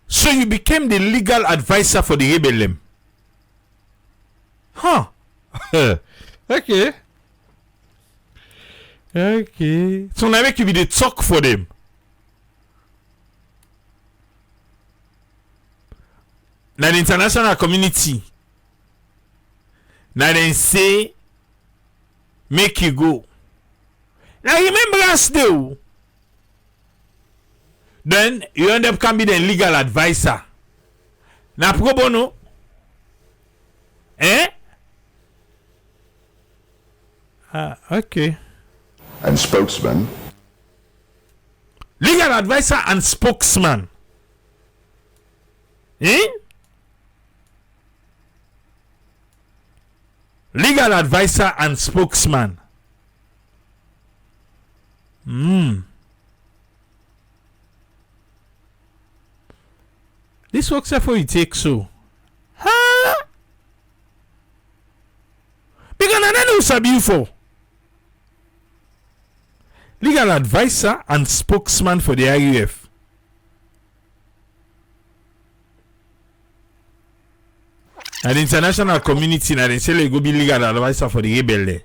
so you became the legal advisor for the rebellion? Huh. Okay. So now make you be the talk for them. Now the international community, now they say make you go. Now remember us though. Then you end up can be the legal advisor. Now pro bono. Okay. and spokesman. Legal advisor and spokesman. Legal advisor and spokesman. This works for you take so. Huh? Because I don't know sabi you for. Legal advisor and spokesman for the RUF. And the international community now they say they go be legal advisor for the rebel there.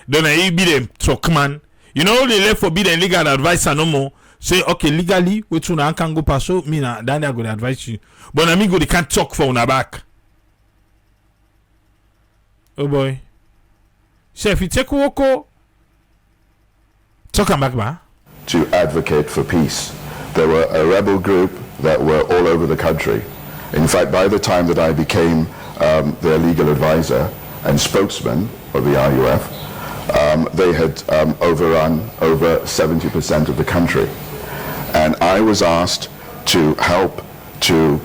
Don't I be them truck man? You know they left for be the legal advisor no more. Say okay legally which one can go pass so me na then I go advise you. But I mean go they can't talk for una back. Oh boy. So if you take Woko talk back ba. To advocate for peace. There were a rebel group that were all over the country. In fact, by the time that I became their legal advisor and spokesman of the RUF, they had overrun over 70% of the country. And I was asked to help to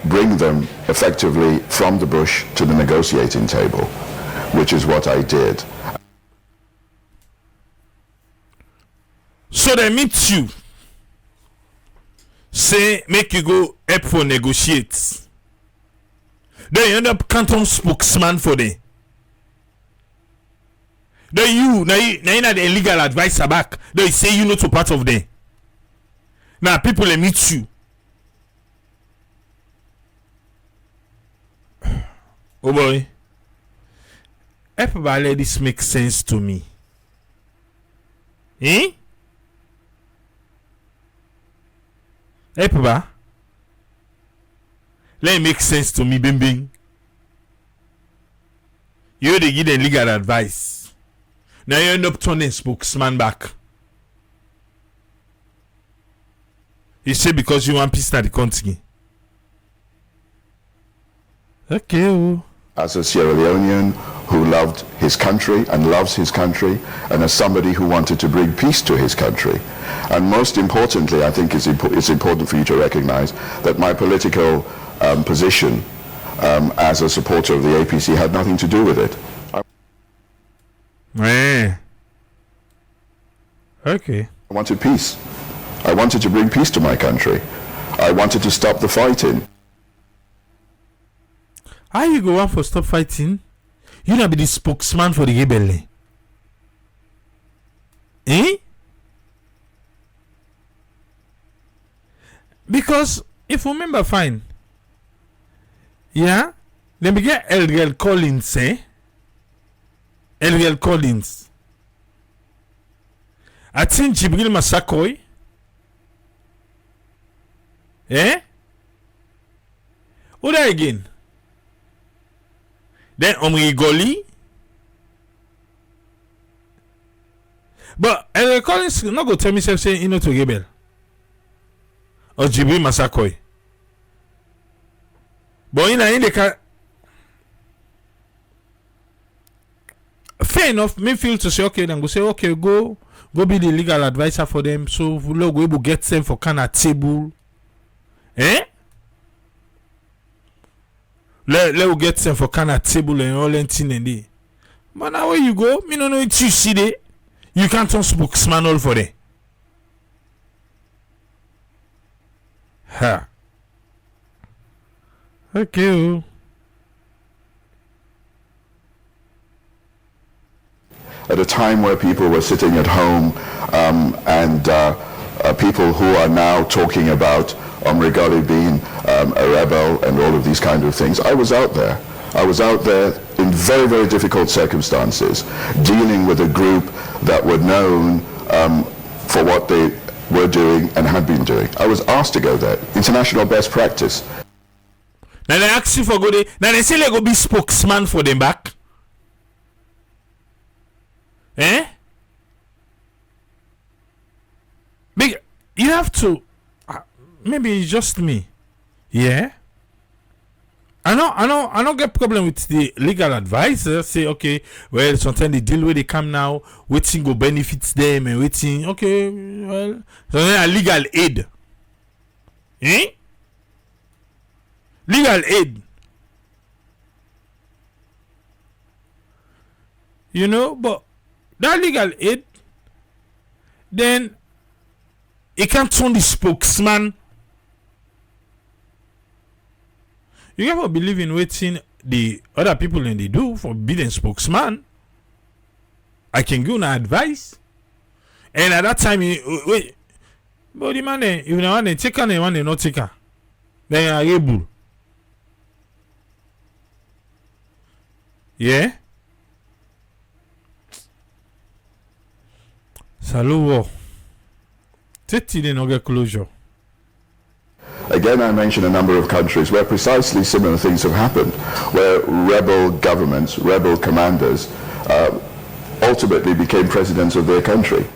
bring them effectively from the bush to the negotiating table, which is what I did. So they meet you. Say make you go help for negotiate. Then you end up canton spokesman for them. Then you now the legal advisor back. Then you say you not to part of them. Now people they meet you. Oh boy. Everybody this makes sense to me. Eh? Hey, Papa. Let it make sense to me, Bing Bing. You they give them legal advice. Now you end up turning spokesman back. You say because you want peace in the country. Okay. Oh. As a Sierra Leonean who loved his country and loves his country, and as somebody who wanted to bring peace to his country. And most importantly, I think it's important for you to recognize that my political position as a supporter of the APC had nothing to do with it. Okay. I wanted peace. I wanted to bring peace to my country. I wanted to stop the fighting. How you go on for stop fighting? You not be the spokesman for the rebel. Eh? Because if you remember fine, yeah, then we get Elriel Collins, eh? Elriel Collins. I think Jibril Masakoy. Eh? Who that again? Then Omrie Golley. But Elriel Collins not go tell me say you know to rebel. Or Jibril Masakoy. But in the can fair enough, me feel to say okay, then go say okay, go be the legal advisor for them. So we go able get them for kind of table. Eh? Let we get them for kind of table and all that thing and day. But now where you go, me no know it you see there. You can't turn spokesman all for them. Ha. Okay. At a time where people were sitting at home and people who are now talking about Omrie Golley being a rebel and all of these kind of things, I was out there. I was out there in very, very difficult circumstances, dealing with a group that were known for what they were doing and had been doing. I was asked to go there. International best practice. Now they ask you for go there. Now they say they go be spokesman for them back. Eh? Big, you have to. Maybe it's just me. Yeah. I don't get problem with the legal advisor. Say okay, well sometimes they deal with they come now, waiting go benefits them and waiting. Okay, well, so then a legal aid. Eh? Legal aid. You know, but that legal aid, then it can't turn the spokesman. You never believe in waiting the other people and they do for being spokesman. I can give no advice. And at that time, wait, but the man, if you want to take her, they want to not take her. Then you are able. Yeah? Salut. Titi de no get closure. Again, I mentioned a number of countries where precisely similar things have happened, where rebel governments, rebel commanders, ultimately became presidents of their country.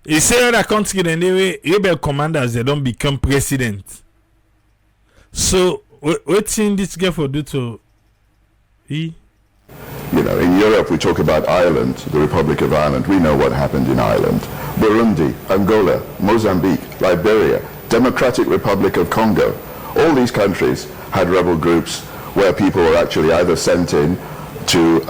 You say other countries, then they rebel commanders, they don't become president. So, what's in this guy for do to he? You know, in Europe we talk about Ireland, the Republic of Ireland. We know what happened in Ireland. Burundi, Angola, Mozambique, Liberia, Democratic Republic of Congo. All these countries had rebel groups where people were actually either sent in to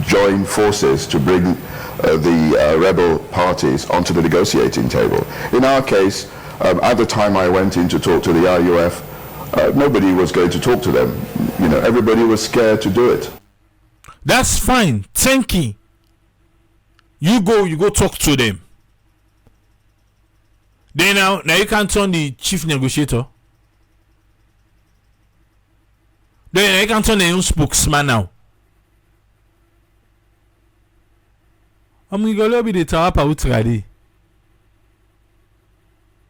join forces to bring the rebel parties onto the negotiating table. In our case, at the time I went in to talk to the RUF, nobody was going to talk to them. You know, everybody was scared to do it. That's fine. Thank you. You go talk to them. Then now you can turn the chief negotiator. Then you can turn the own spokesman now. Omrie Golley be the top out ready.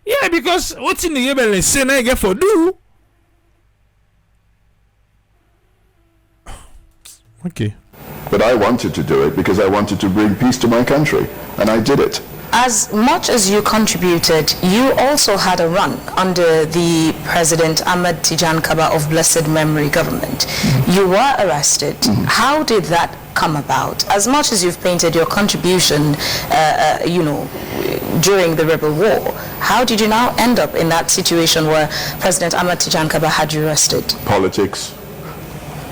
Yeah, because what's in the rebel say now you get for do? Okay. But I wanted to do it because I wanted to bring peace to my country, and I did it. As much as you contributed, you also had a run under the President Ahmed Tijan Kaba of blessed memory government. You were arrested. How did that come about? As much as you've painted your contribution, during the rebel war, how did you now end up in that situation where President Ahmed Tijan Kaba had you arrested? Politics.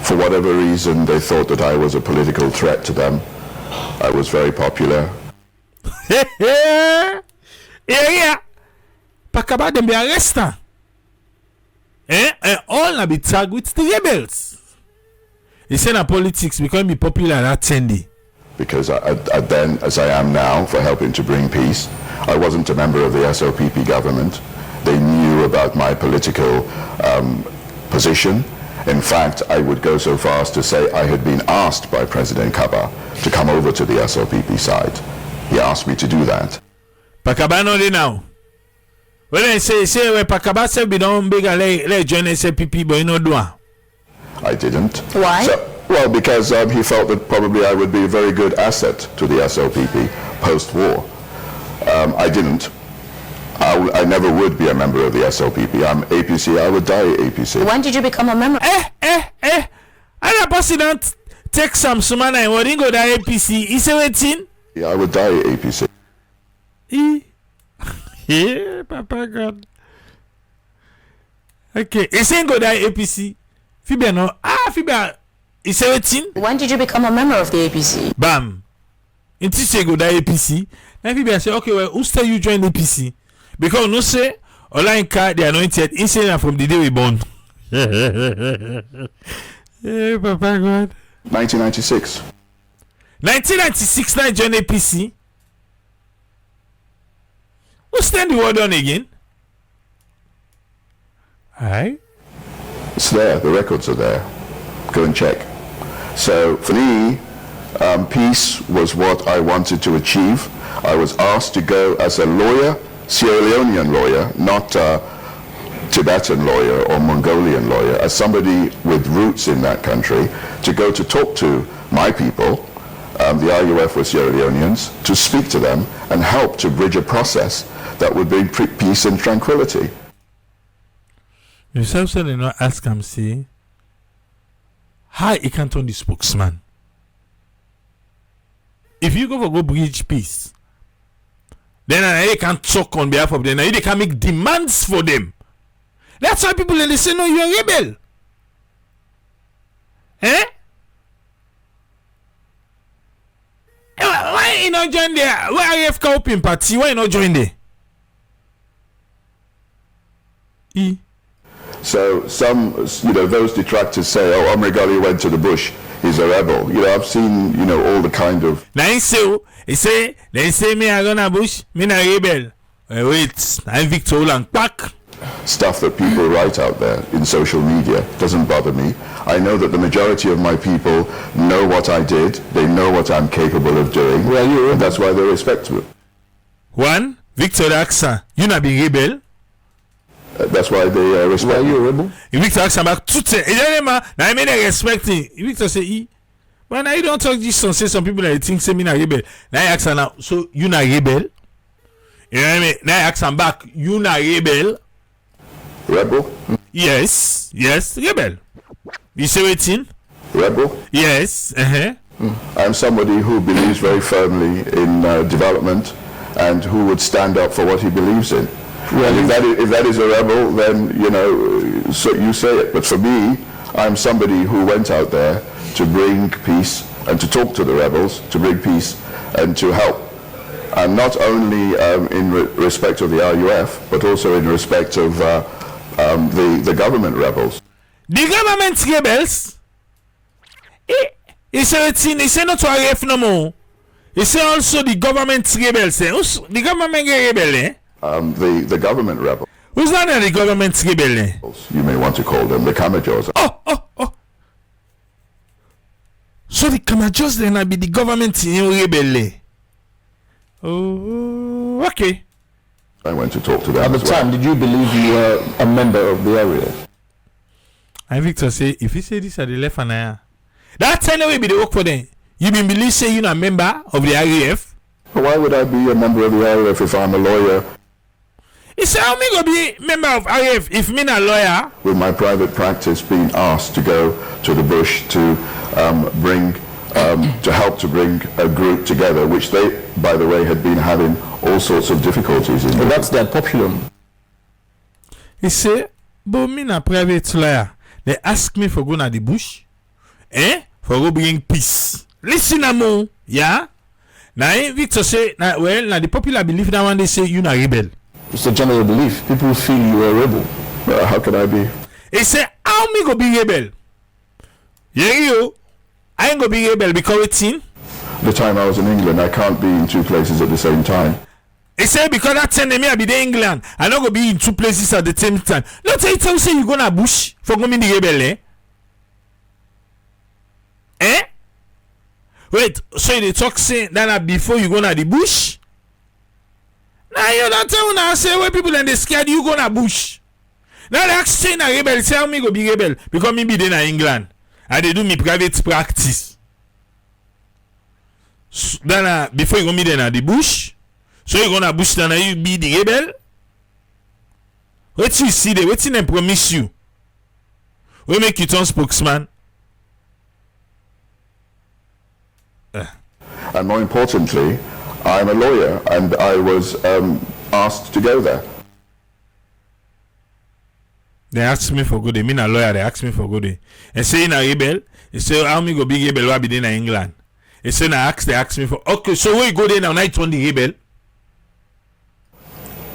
For whatever reason, they thought that I was a political threat to them. I was very popular. Yeah. Pakaba them be arrested. And all na be tagged with the rebels. He said na politics because be popular at Tendi. Because then, as I am now, for helping to bring peace, I wasn't a member of the SOPP government. They knew about my political position. In fact, I would go so far as to say I had been asked by President Kaba to come over to the SOPP side. He asked me to do that. Pakaba no dey now. When I say when Pakaba say be don big and let join SOPP, but you no do it. I didn't. Why? Well, because he felt that probably I would be a very good asset to the SOPP post-war. I didn't. I never would be a member of the SLPP. I'm APC. I would die APC. When did you become a member? And a president take some sumana and wouldn't go to APC. Is it waiting? Yeah, I would die APC. Yeah, Papa God. Okay, is it go to APC? Fibia no. Fibia. Is it waiting? When did you become a member of the APC? Bam. Until say go to APC. Then Fibia say, okay, well, who say you join APC? Because no say online card the anointed incident from the day we born. Yeah, Papa God. 1996. 1996 I joined APC. Who stand the word on again? Aye. It's there. The records are there. Go and check. So for me, peace was what I wanted to achieve. I was asked to go as a lawyer, Sierra Leonean lawyer, not Tibetan lawyer or Mongolian lawyer, as somebody with roots in that country, to go to talk to my people, the RUF were Sierra Leoneans, to speak to them and help to bridge a process that would bring peace and tranquility. You certainly not ask him, see, how he can turn the spokesman. If you go for go bridge peace, then you can talk on behalf of them. Now you can make demands for them. That's why people they say no, you're a rebel. Why you not join there? Why are you open party? Why you not join there? So some, those detractors say, oh, Omrie Golley went to the bush, he's a rebel. I've seen, all the kind of... Now they say me I gonna bush, me na rebel. Wait, I'm Victor Ulang, back. stuff that people write out there in social media doesn't bother me. I know that the majority of my people know what I did. They know what I'm capable of doing. Well, and that's why they respect me. One, Victor Aksa, you not be rebel. That's why they respect Were me. you a rebel? Victor Aksa back tout it. Et now I mean they respect him. Victor say, but now you don't talk this and say some people that think say me not rebel. Now I ask her now, so you not rebel? You know what I mean? Now I ask him back, you not rebel? Rebel? Yes, rebel. You say what thing? Rebel? Yes, I'm somebody who believes very firmly in development and who would stand up for what he believes in. Well, If that is a rebel, then, you know, so you say it. But for me, I'm somebody who went out there to bring peace and to talk to the rebels, to bring peace and to help. And not only in respect of the RUF, but also in respect of the government rebels. The government rebels? He say not to RF no more. He say also the government rebels. The government rebel, eh? The government rebels, Who's that the government rebel, eh? you may want to call them, the Kamajors. Oh. So the Kamajors then will be the government rebel, eh? Oh, okay. I went to talk to them At the as well. time, did you believe you were a member of the area? And Victor say, if you say this at the left and I that time will be the work for them. You been believe say you're a member of the RAF? Why would I be a member of the RUF if I'm a lawyer He said, how me go be member of RAF if me not lawyer? with my private practice being asked to go to the bush to help to bring a group together, which they, by the way, had been having all sorts of difficulties in. But that's that popular. He say, but me na private lawyer. They ask me for go na the bush, for go bring peace. Listen a mo, yeah. Now Victor say, now the popular belief that one they say you na rebel. It's a general belief. People feel you are a rebel. How can I be? He say, how me go be rebel? Yeah, you. I ain't go be rebel because it's in. The time I was in England, I can't be in two places at the same time. He say because that time me I be in England, I not go be in two places at the same time. Not tell you say you go na bush for go me the rebel, eh? Wait, so they talk say that before you go na the bush? Now you don't tell now say where people and they scared you go na bush. Now they ask say na rebel, say how me go be rebel because me be there na England. And they do me private practice. So, then before you go me there na the bush, so you gonna bush then you be the rebel. What you see there? What they promise you? We make you turn spokesman. And more importantly, I'm a lawyer, and I was asked to go there. They ask me for good. They mean a lawyer. They ask me for good. And say in a rebel, they say how me go big rebel? Why be there in England? They say na ask. They ask me for okay. So where you go there now? Night on the rebel.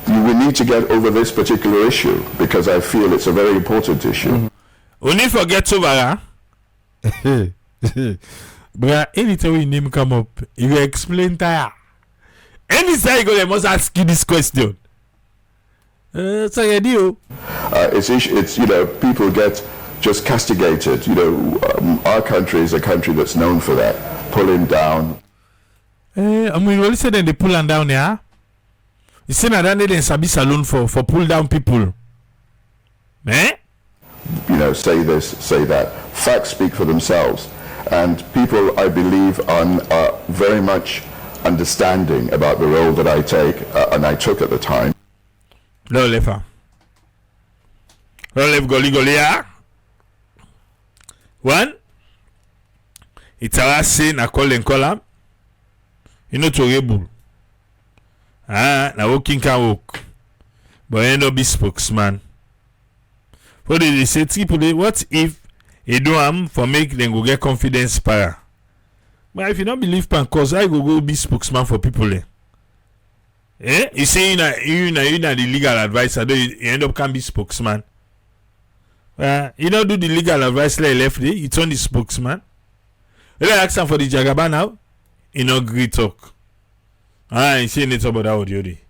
We need to get over this particular issue because I feel it's a very important issue. Only forget over. But anytime we name come up, you will explain that. Anytime you go, they must ask you this question. So you do. It's people get just castigated. Our country is a country that's known for that, pulling down. I mean, really say that they pull them down, yeah. You see, now that they sabi saloon for pull down people. Say this, say that. Facts speak for themselves, and people, I believe, are very much understanding about the role that I take and I took at the time. No lefa. No left Golley yeah. One. It's a say na call and column. You know to rebel. Na walking can walk. But you no be spokesman. What did they say? People, what if you do am for make them go get confidence power? But if you don't believe pan cause I go be spokesman for people. You say you the legal advisor, you end up can be spokesman. You don't do the legal advice like left day, you turn the spokesman. You ask him for the Jagaban now, you know great talk. You say it about that audio day.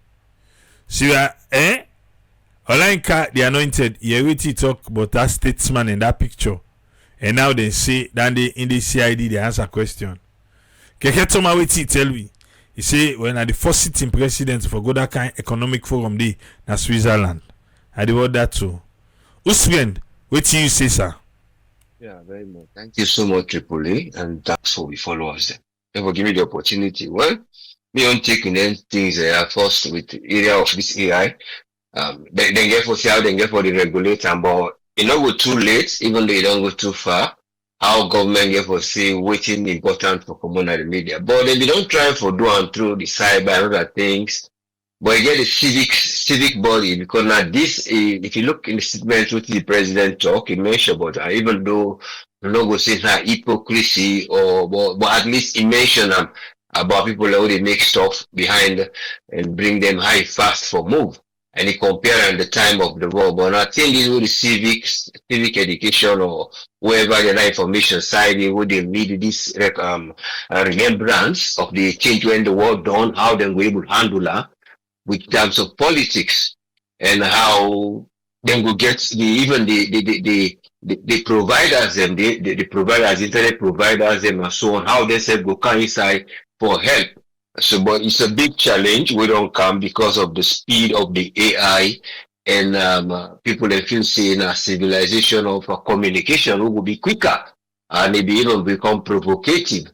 See Olenka, the anointed, he already talk about that statesman in that picture. And now they say that they in the CID they answer question. Keke Toma wait tell me. He say when at the first sitting president for go that kind economic forum day na Switzerland. I devote that too. Usman, wait till you say sir. Yeah, very much. Thank you so much, Triple A, and thanks for the followers. Thank for giving me the opportunity. Well, me on taking them things first with the area of this AI. Then get for see how they get for the regulator, but it not go too late, even though it don't go too far. How government get for say waiting important for common the media, but then they don't try for do and through the cyber and other things. But you get the civic body because now this, if you look in the statement with the president talk, he mentioned about even though you not go say that hypocrisy or but at least he mentioned about people how they make stuff behind and bring them high fast for move. And he compare in the time of the war. But I think this with the civic education or wherever the information side, would they need this remembrance of the change when the war done, how they were able to handle that with terms of politics and how then go get the providers them, the providers, internet providers them and so on, how they say go come inside for help. So, but it's a big challenge. We don't come because of the speed of the AI and people that feel saying a civilization of communication will be quicker and maybe even become provocative.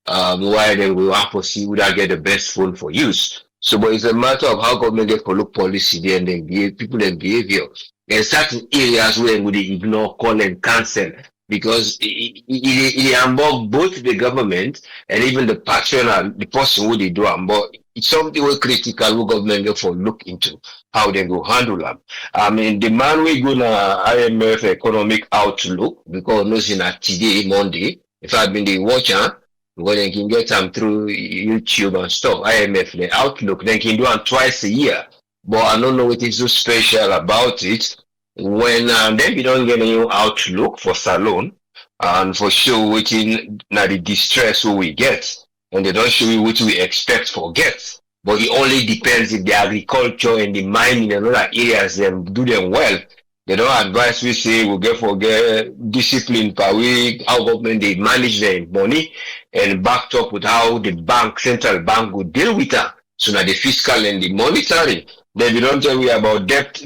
While then we want to see would I get the best phone for use. So, but it's a matter of how government get for look policy there and then people and behavior. In certain areas where we ignore, call and cancel. Because it involves both the government and even the person who they do it. But it's something very critical who government go for look into how they go handle them. I mean, the man we go na IMF economic outlook because nothing at today Monday. If I've been the watcher, because they can get them through YouTube and stuff. IMF the outlook they can do it twice a year. But I don't know what is so special about it. When then we don't get a new outlook for Salon and for sure waiting now the distress who we get and they don't show you what we expect for get. But it only depends if the agriculture and the mining and other areas them do them well. They don't advise we say we get discipline per week, how government they manage their money and backed up with how the central bank would deal with that. So now the fiscal and the monetary. Then we don't tell you about debt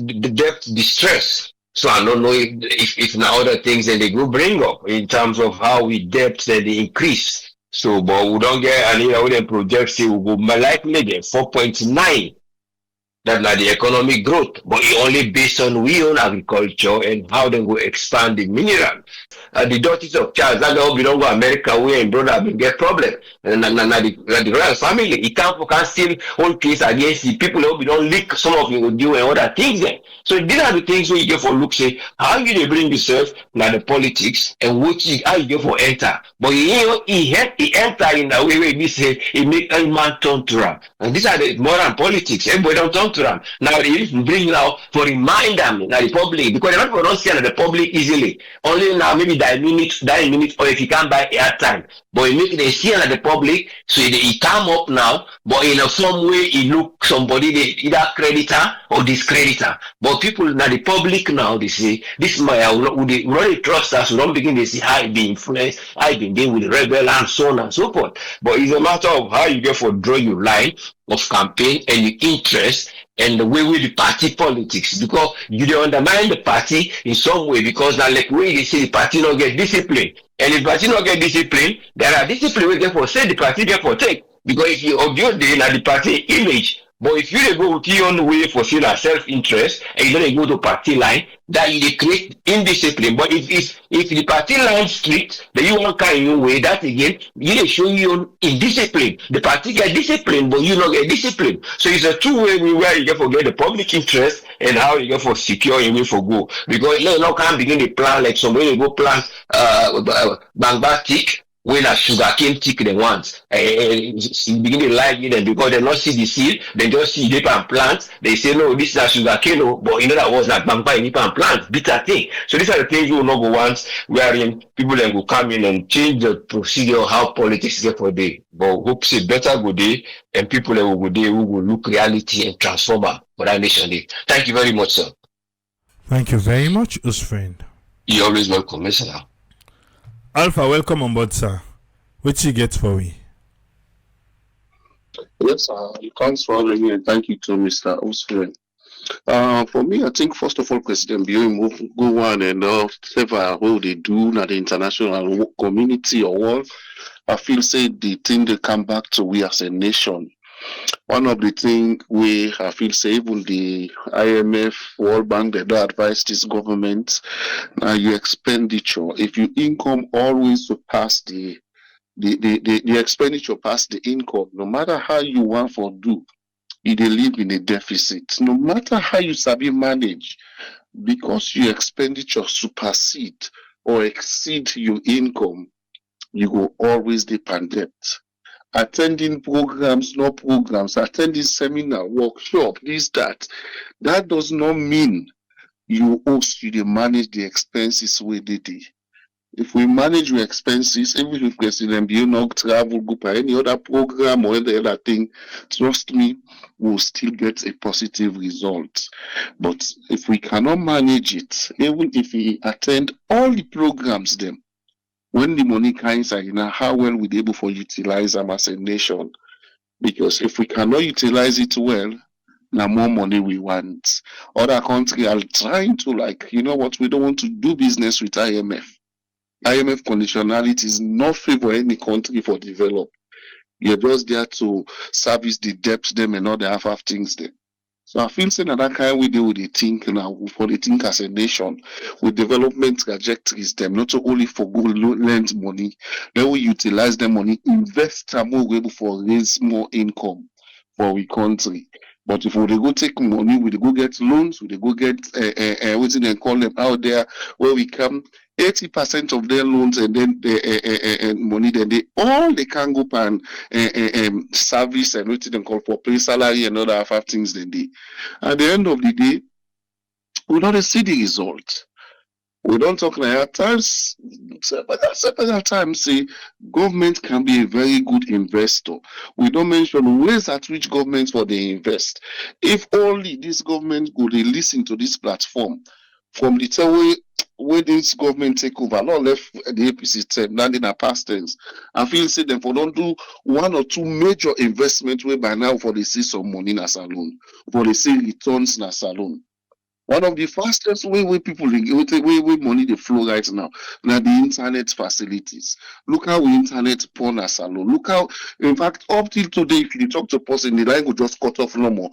distress. So I don't know if now other things that they go bring up in terms of how we debt that they increase. So, but we don't get any of them projects say we go likely get 4.9. That's like the economic growth, but it only based on we own agriculture and how they go expand the mineral. The daughters of Charles, that don't belong to America, we and brother will get problem. And the royal family, it can't still hold case against the people who don't leak some of you will do and other things there. So these are the things we get for look say how you bring yourself like the politics and how you get for enter. But he enter in a way where we say he make a man turn to him. And these are the modern politics. Everybody don't turn to them. Now they bring now for remind them now the public because they're not don't see the public easily. Only now maybe die minute or if you can't buy airtime. But he make they see the public so he come up now, but in a some way he look somebody they either creditor or discreditor. But people now the public now they say this my we really trust us, we don't begin to see how it be influenced, how it been dealing with the rebel and so on and so forth. But it's a matter of how you get for draw your line of campaign and your interest and the way with the party politics because you don't undermine the party in some way because now like way they say the party not get discipline and if the party not get discipline there are discipline we get for say the party get for take because if you obvious the now the party image but if you go with your own way for still a self-interest and you don't go to party line that you create indiscipline but if the party line strict then you want carry your way that again you show you indiscipline the party get discipline but you not get discipline so it's a two-way where you get for get the public interest and how you get for secure your way for go because you know can't begin the plan like somebody go plant bangba tick when a sugarcane tick they want you begin to like it because they not see the seed they just see the and plant they say no this is a sugarcane but in other words like bangba and plant bitter thing so these are the things you will not go once wherein people then will come in and change the procedure how politics get for day but hope say better good day and people that will go there who will look reality and transform for that nation day. Thank you very much sir. Thank you very much, Usfriend. You're always welcome, Mr. Alpha, welcome on board, sir. What you get for me? Yes, thanks for having me, and thank you to Mr. Osfren. For me, I think first of all, President Bio go on and several what they do at the international community or world. I feel say the thing they come back to we as a nation. One of the things we I feel say even the IMF, World Bank, they don't advise this government. Now your expenditure, if your income always surpass the expenditure pass the income, no matter how you want for do, you dey live in a deficit. No matter how you sabi manage, because your expenditure supersede or exceed your income, you go always depend debt. Attending programs, no programs, attending seminar, workshop, this, that does not mean you also you dey manage the expenses where they dey. If we manage your expenses, even if President Bio not travel, go by any other program or any other thing, trust me, we'll still get a positive result. But if we cannot manage it, even if we attend all the programs, then when the money comes in, how well we able to utilize them as a nation? Because if we cannot utilize it well, now more money we want. Other countries are trying to you know what, we don't want to do business with IMF. IMF conditionality is not favor any country for develop. You're just there to service the debts them and all the half things there. So I feel saying that kind we do with the think now for the think as a nation with development trajectories them not only for go lend money, then we utilize the money, invest more able for raise more income for our country. But if we go take money, we go get loans, we go get what they call them out there where we come 80% of their loans and then money, then they can go and service and what they call for pay salary and other half things then they. At the end of the day, we don't see the result. We don't talk like at times, several times say government can be a very good investor. We don't mention ways at which government for they invest. If only this government would listen to this platform from the time where this government take over, not left the APC term, not in the past tense. I feel say them for don't do one or two major investments where by now for they see some money in a salon, for they see returns in a salon. One of the fastest way people way money they flow right now the internet facilities. Look how we internet porn as salon. Look how, in fact, up till today, if you talk to a person, the line will just cut off no more.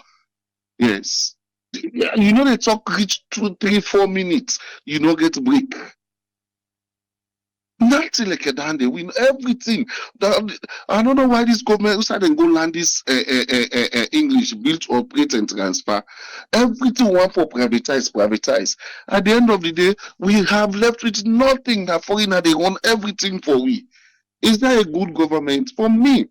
Yes. You know they talk reach 2, 3, 4 minutes. You don't get break. Nothing like that. They win everything. I don't know why this government decided to go land this English build, operate, and transfer. Everything want for privatize. At the end of the day, we have left with nothing. That foreigner they want everything for we. Is that a good government? For me,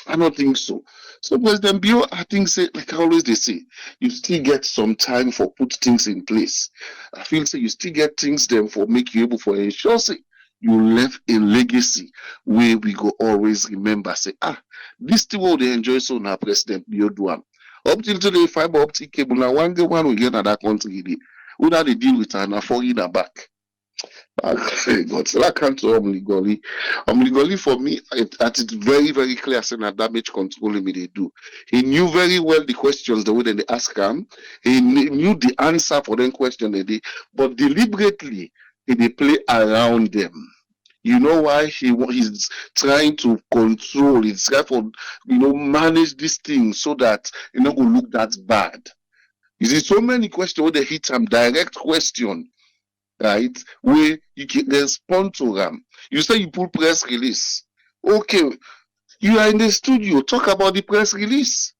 I don't think so. So President Bio, I think say like always they say, you still get some time for put things in place. I feel say you still get things them for make you able for ensure say you left a legacy where we go always remember say this thing what they enjoy so now President Bio do am. Up till today fiber optic cable now one we get at that country who that they deal with and foreigner back. God, so I can't to Omrie Golley. Omrie Golley for me, at it's very, very clear saying that damage control me they do. He knew very well the questions the way they ask him. He knew the answer for them question they did, but deliberately they play around them. You know why he's trying to control, he's trying to manage this thing so that it not go look that bad. You see so many questions where they hit him direct question. Right, where you can respond to them. You say you put press release. Okay, you are in the studio. Talk about the press release.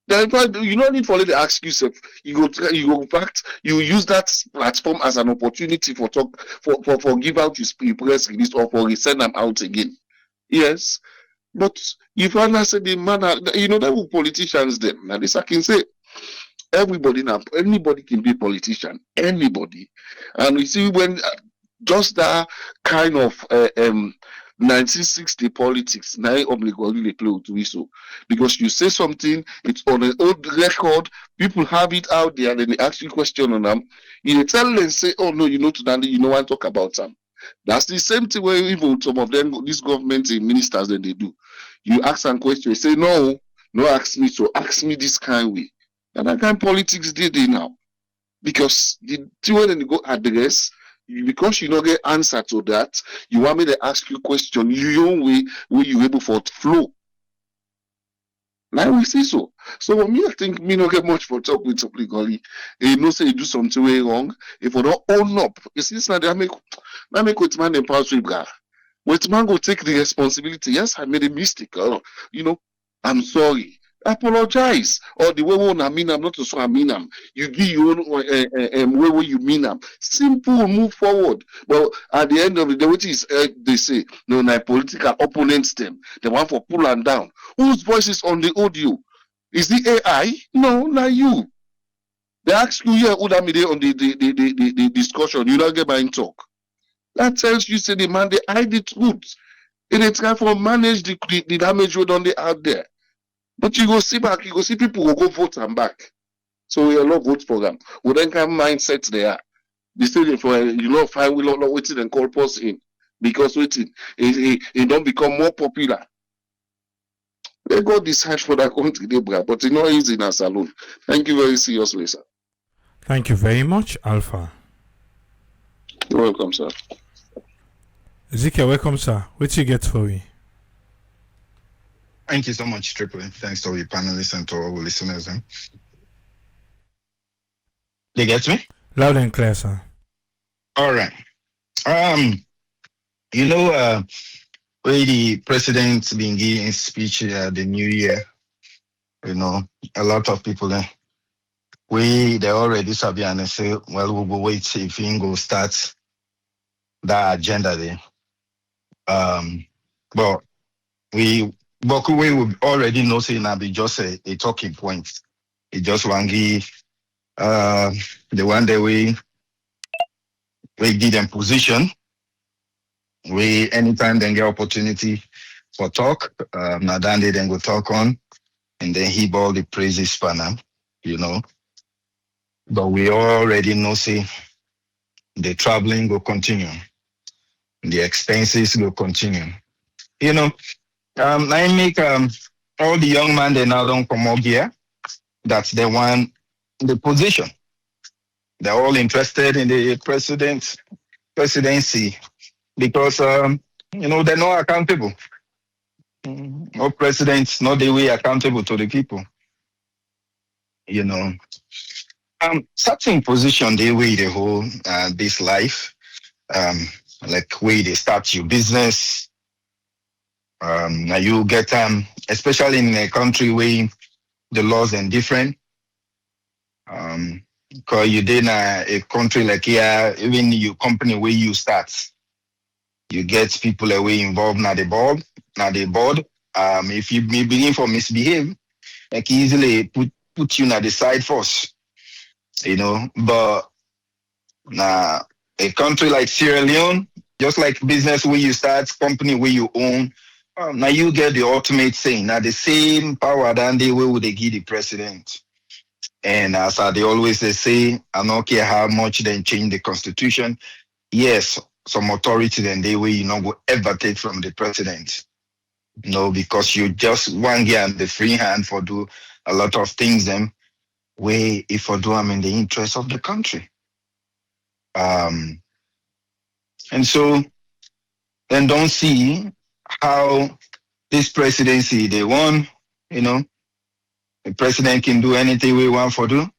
Then you don't need for to ask yourself. You go back. You use that platform as an opportunity for give out your press release or for send them out again. Yes, but if I say the manner, that will politicians them. Now this I can say. Everybody now, anybody can be a politician, anybody. And you see when just that kind of 1960 politics, now Omrie Golley they play with so. Because you say something, it's on an old record, people have it out there, and then they ask you question on them. You tell them, say, oh no, you know today, you know, I talk about them. That's the same thing where even some of them, these government ministers, that they do. You ask them question, you say, no, ask me, so ask me this kind of way. And that kind of politics they now. Because the thing when you go address, because you don't get answer to that, you want me to ask you question your own way where you able for to flow. Now we see so. So for me, I think me not get much for talk with Omrie Golley. You know, say you do something way wrong. If you don't own up, you see, it's not that make with man and pass with God. With man go take the responsibility. Yes, I made a mistake. You know, I'm sorry. Apologize. Or the way when I mean I'm not so I mean I'm. You give your own way you mean I'm. Simple, move forward. Well, at the end of the day, what is they say? No, my political opponents them. They want for pull and down. Whose voice is on the audio? Is the AI? No, not you. They ask you here who that me on the discussion. You don't get my talk. That tells you say the man they hide the truth. And it's time for manage the damage we done out there. But you go see back, you go see people will go vote and back. So we will not vote for them. We then kind of mindset they are. They say for you know fine we not waiting and call us in. Because waiting, it don't become more popular. They go decide for that country, they brag, but it's not easy in a salon. Thank you very seriously, sir. Thank you very much, Alpha. You're welcome, sir. Ezekiel, welcome, sir. What you get for me? Thank you so much, Triple. Thanks to all your panelists and to all the listeners. They get me? Loud and clear, sir. All right. You know, where the president been giving speech the new year, you know, a lot of people they already sabi and they say, well, we'll go wait if he go start that agenda there. But we already know say now be just a talking point. It just want give the one day we give them position. We anytime they get opportunity for talk, now then they then go talk on and then heap all the praises for them, you know. But we already know say the traveling will continue, the expenses will continue. You know, I make all the young men they now don't come up here. That's the one the position. They're all interested in the presidency because you know they're not accountable. No presidents, not the way accountable to the people. You know, certain position they way the whole this life, like way they start your business. Now you get especially in a country where the laws are different. Because you did a country like here, even your company where you start, you get people away involved now the board. If you begin for misbehave, like easily put you na the side force, you know. But now a country like Sierra Leone, just like business where you start, company where you own, now you get the ultimate saying. Now the same power than they will they give the president. And as they always say, I don't care how much they change the constitution. Yes, some authority then they will you know go ever take from the president. No, because you just one guy the free hand for do a lot of things them way if for do them in the interest of the country. And so then don't see how this presidency they won, you know. The president can do anything we want for do.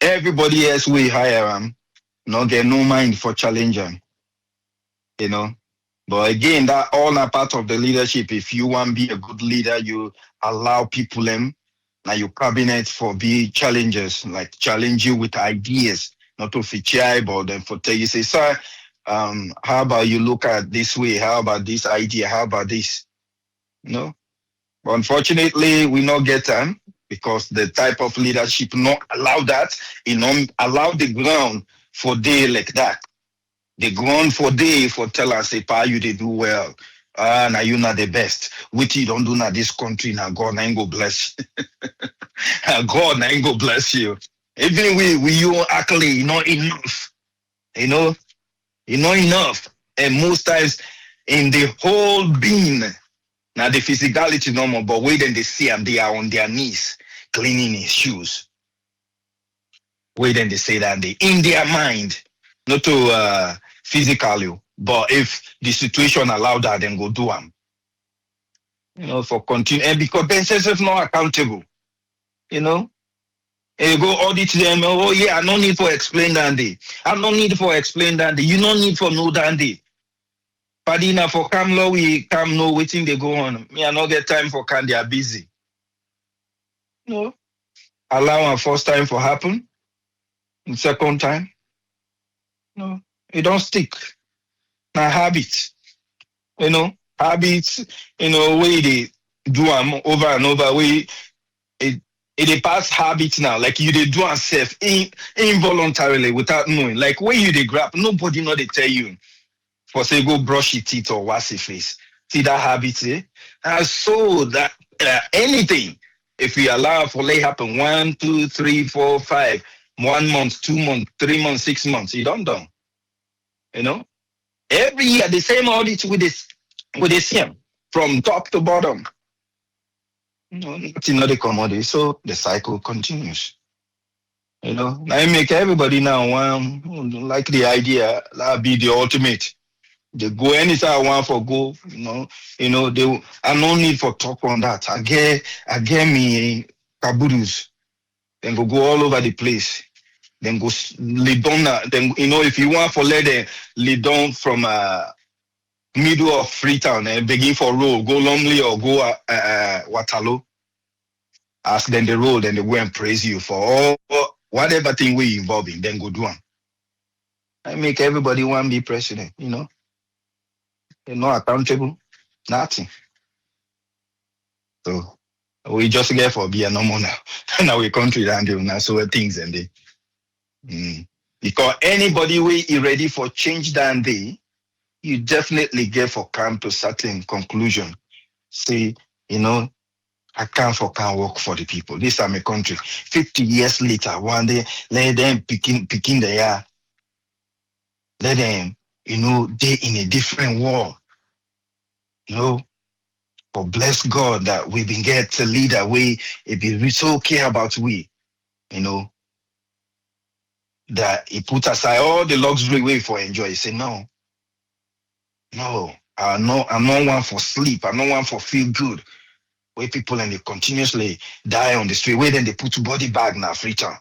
Everybody else we hire him, no get no mind for challenge him. You know. But again, that all are part of the leadership. If you want to be a good leader, you allow people them now your cabinet for be challengers, like challenge you with ideas, not to feature, but then for tell you say, sir, how about you look at this way? How about this idea? How about this? No. But unfortunately, we not get them because the type of leadership not allow that. It not allow the ground for day like that. The ground for day for tell us, say, pa, you they do well. Now you not the best. Which you don't do now this country, now God ain't go bless you. God ain't go bless you. Even we you actually not enough. You know, not enough. And most times in the whole being, now the physicality no more, but wait then they see them, they are on their knees cleaning his shoes. Wait then they say that they in their mind, not to physically, but if the situation allow that, then go do them. You know, for continue and because themselves not accountable. You know, and you go audit them. Oh yeah, I no need for explain that day. I no need for explain that day. You no need for know that day. Padina for come law we come know waiting they go on. Me I no get time for can they are busy. No, allow a first time for happen. Second time, no, it don't stick. Now habit, you know, habits, you know, way they do them over and over. It a past habit now. Like you they do and self involuntarily without knowing. Like when you they grab, nobody know they tell you for say go brush your teeth or wash your face. See that habit, eh? And so that anything, if we allow for lay happen 1, 2, 3, 4, 5, 1 month, 2 months, 3 months, 6 months, you don't done. You know? Every year the same audit with the same from top to bottom. No, nothing not the commodity, so the cycle continues. You know, I make everybody now like the idea that be the ultimate. They go anytime I want for go, they I no need for talk on that. I get me kaboodles. Then go all over the place. Then go lay down. Then if you want for let them lay down from middle of Freetown and begin for roll, go Longley or go Waterloo. Ask them the roll, then they go and praise you for all whatever thing we involve in. Then go do one. I make everybody want to be president. They're not accountable, nothing. So we just get for be a normal now. Now we country down there now, so things and they. Because anybody we is ready for change down there, you definitely get for come to certain conclusion. Say, I can't work for the people. This is my country. 50 years later, one day, let them picking the air. Let them, they in a different world. But bless God that we've been get to lead a way. It be so care about we, that he put aside all the luxury way for enjoy. He say, no, I'm not one for sleep. I'm not one for feel good. Where people and they continuously die on the street. Where then they put body bag now, Freetown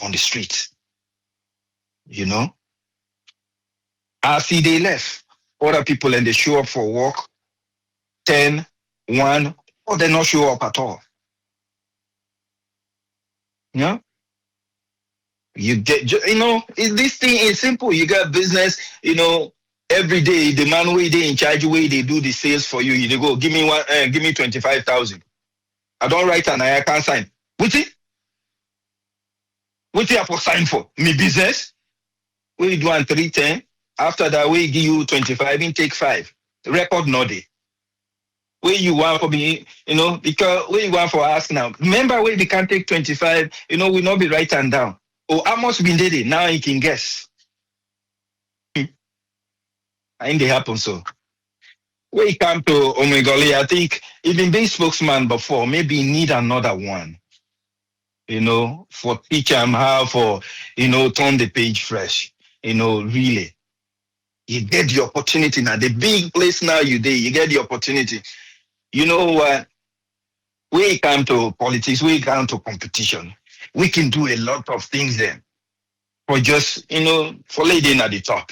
on the street. I see they left. Other people and they show up for work. 10, 1, or they not show up at all. Yeah. You get, this thing is simple. You got business, every day, the man way they in charge, way they do the sales for you. They go, give me 25,000. I don't write and I can't sign. What you have to sign for? Me business? We do on 310. After that, we give you 25 and take 5. Record no day. Where you want for me, because where you want for us now. Remember where they can't take 25, we not be writing down. Oh, I must be ready. Now you can guess. I think they happen so. When it come to Omrie Golley, I think even being spokesman before, maybe need another one. For teach them how for, turn the page fresh. Really. You get the opportunity now. The big place now you get the opportunity. What? When it come to politics, when it come to competition, we can do a lot of things then. For just, for leading at the top.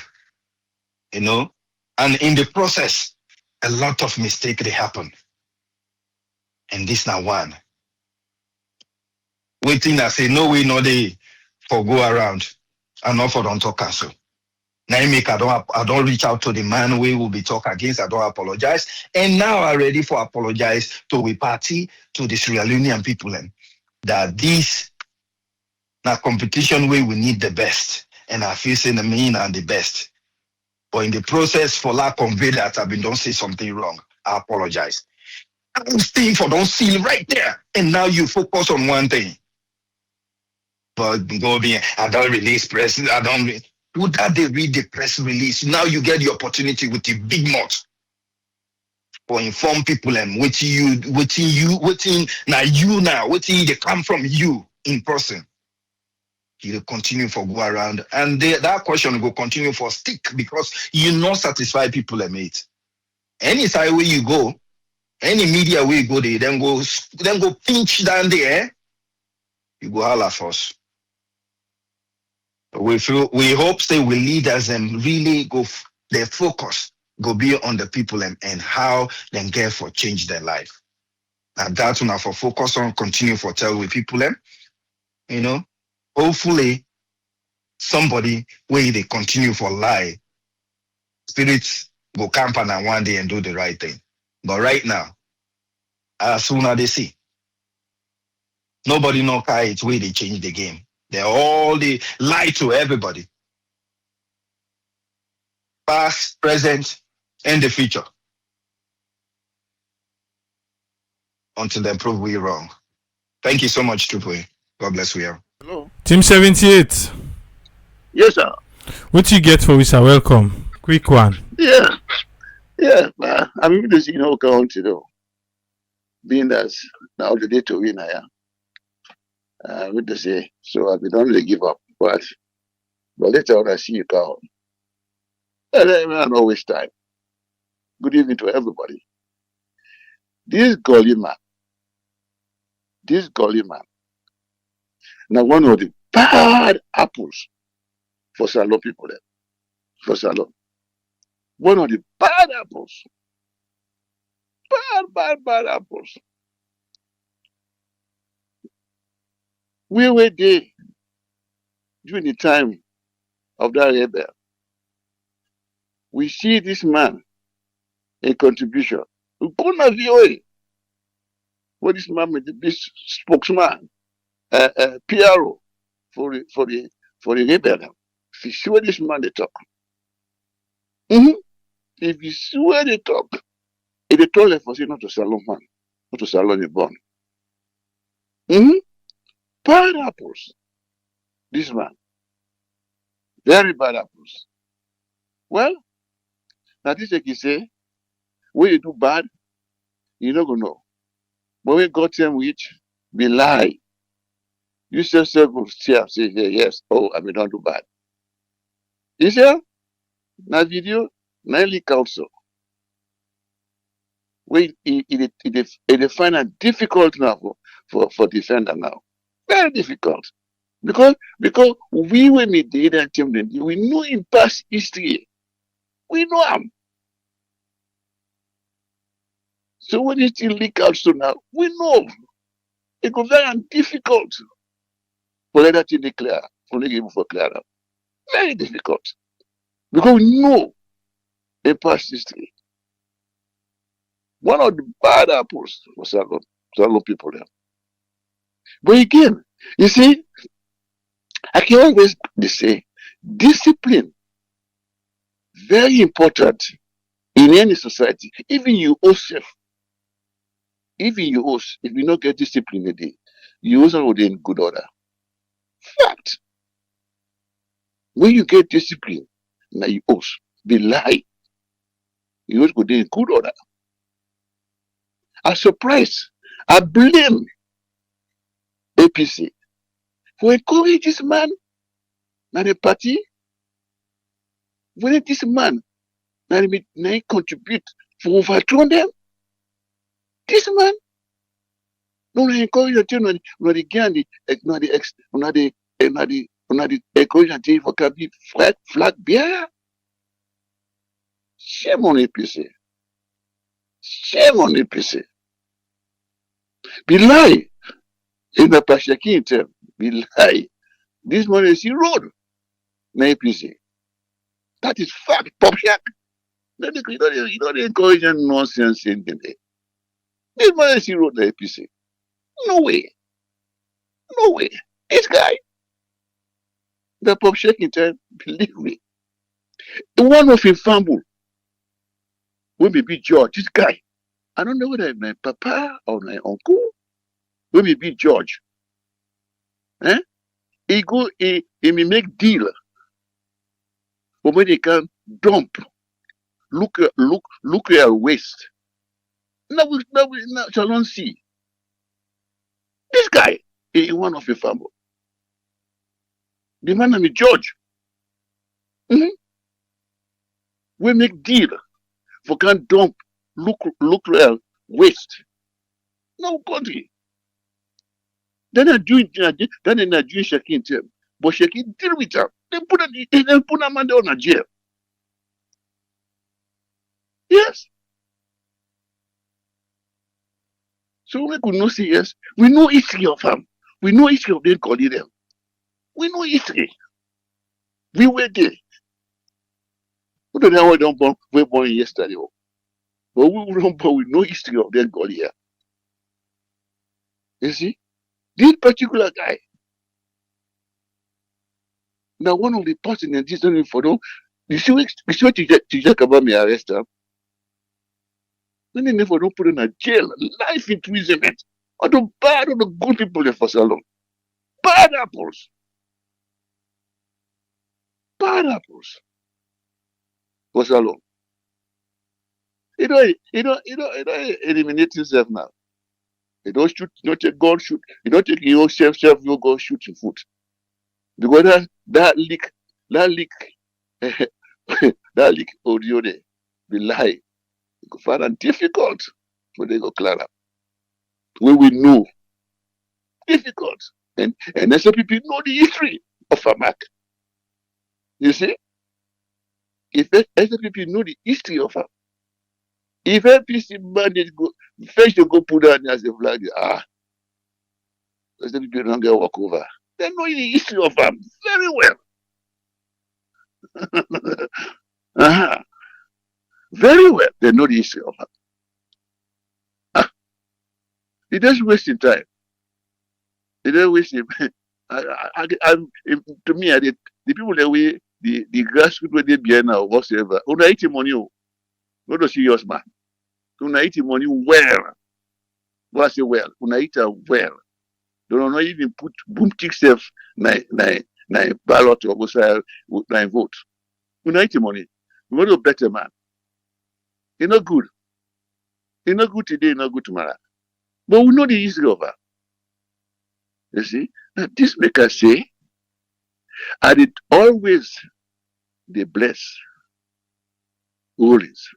And in the process, a lot of mistakes they happen. And this now one. Waiting I say, no way, no day for go around. And not for don't talk so. Now I don't reach out to the man we will be talk against. I don't apologize. And now I'm ready for apologize to we party, to the Sierra Leonean people. And that this now competition way we need the best. And I feel saying the mean and the best. But in the process, for lack convey that I've been don't say something wrong. I apologize. I'm staying for don't seal right there. And now you focus on one thing. But go be, I don't release press. I don't. Would that they read the press release? Now you get the opportunity with the big mouth for inform people and waiting they come from you in person. He'll continue for go around, and that question will continue for stick because you not satisfy people, mate. Any side where you go, any media where you go, they then go pinch down there. You go holla for us. We hope they will lead us and really their focus go be on the people and how they get for change their life. And that's when I for focus on continue for tell with people hopefully somebody where they continue for lie, spirits go camp and one day and do the right thing. But right now, as soon as they see, nobody know how it's where they change the game. They lie to everybody. Past, present, and the future. Until they prove we wrong. Thank you so much, Triple. God bless you. Hello. Team 78. Yes, sir. What you get for we, sir? Welcome. Quick one. Yeah. I'm even to see no count, being that now the day to win, with to say, so I don't really give up, but later on I see you count. And I don't waste time. Good evening to everybody. This Golley man, now one of the bad apples for Salon people there. For Salon. One of the bad apples. Bad apples. We were there during the time of that rebel. We see this man a contribution. We couldn't VOA. What this man with the big spokesman, PRO for the rebel. If you see what this man they talk. If you see where they talk, if they told them for say not to Salon man, not to Salon the born. Bad apples. This man. Very bad apples. Well, now this like you say, when you do bad, you're not gonna know. But when God tell which be lie. You yourself will say, yes, I may not do bad. You see? Now video, now leak also. When it find it difficult now for defender now. Very difficult. Because we when we did that team, we know in past history. We know him. So when it still leak out so now, we know it goes very difficult for that to declare, for the game for clear. Very difficult. Because we know in past history. One of the bad apples for Salon people there. But again, you see, I can always say discipline very important in any society. Even you yourself, if you not get discipline a day, you also will in good order. Fact. When you get discipline, now you also be lie. You also go in good order. I'm surprised. I blame APC for encouraging this man na the party. When this man na contribute for overthrow them, this man no encourage the encourage the for can flag bearer. Shame on APC. Shame on APC. Be lie. In the Pashaki term, be lie. This man is road. Na APC. That is fact. Pop shack. You don't encourage nonsense in the day. This man is road. Na APC. No way. No way. This guy. The pop shaking term, believe me. One of him fumble. When we beat George, this guy, I don't know whether my papa or my uncle, when we beat George, he may make deal, but when they can dump, look at waste. Now shall not see. This guy is one of a family. The man name is George. We make deal for can dump, look waste. No country. Then I do it. Then I do Shakin tell, but Shakin deal with her. They put a man down in jail. Yes. So we could not say yes. We know history of them. We know history of them calling them. We know history. We were there. We don't know what we were born yesterday. But we know history of them calling here. You see? This particular guy. Now one of the person in this for them. You see what Jagaban may arrest him? Then they never don't put in a jail, life imprisonment. Or the bad or the good people there for so long. Bad apples. Bad apples. For so long. You don't eliminate yourself now. You don't shoot, you don't take gun shoot, you don't take your own self, you go shoot your foot. Because that leak that leak audio there, the lie, you go find it difficult, but they go clear up. When we know difficult. And then some people know the history of Amak. You see? If some people know the history of her, if APC mandate go first to go put down as a flag, some people don't get walk over. They know the history of her very well. Very well. They know the history of her. It doesn't waste time. It doesn't waste him. To me, the people that we the grassroots where they be now, whatsoever, una eat money, not a serious man. Una eat money well. What I say well, una eat well. They don't even put boom tick self na ballot or go say na vote. Una eat money. We want a better man. It's not good. It's not good today, not good tomorrow. But we know the history of her. You see? Now this make us say, and it always they bless always.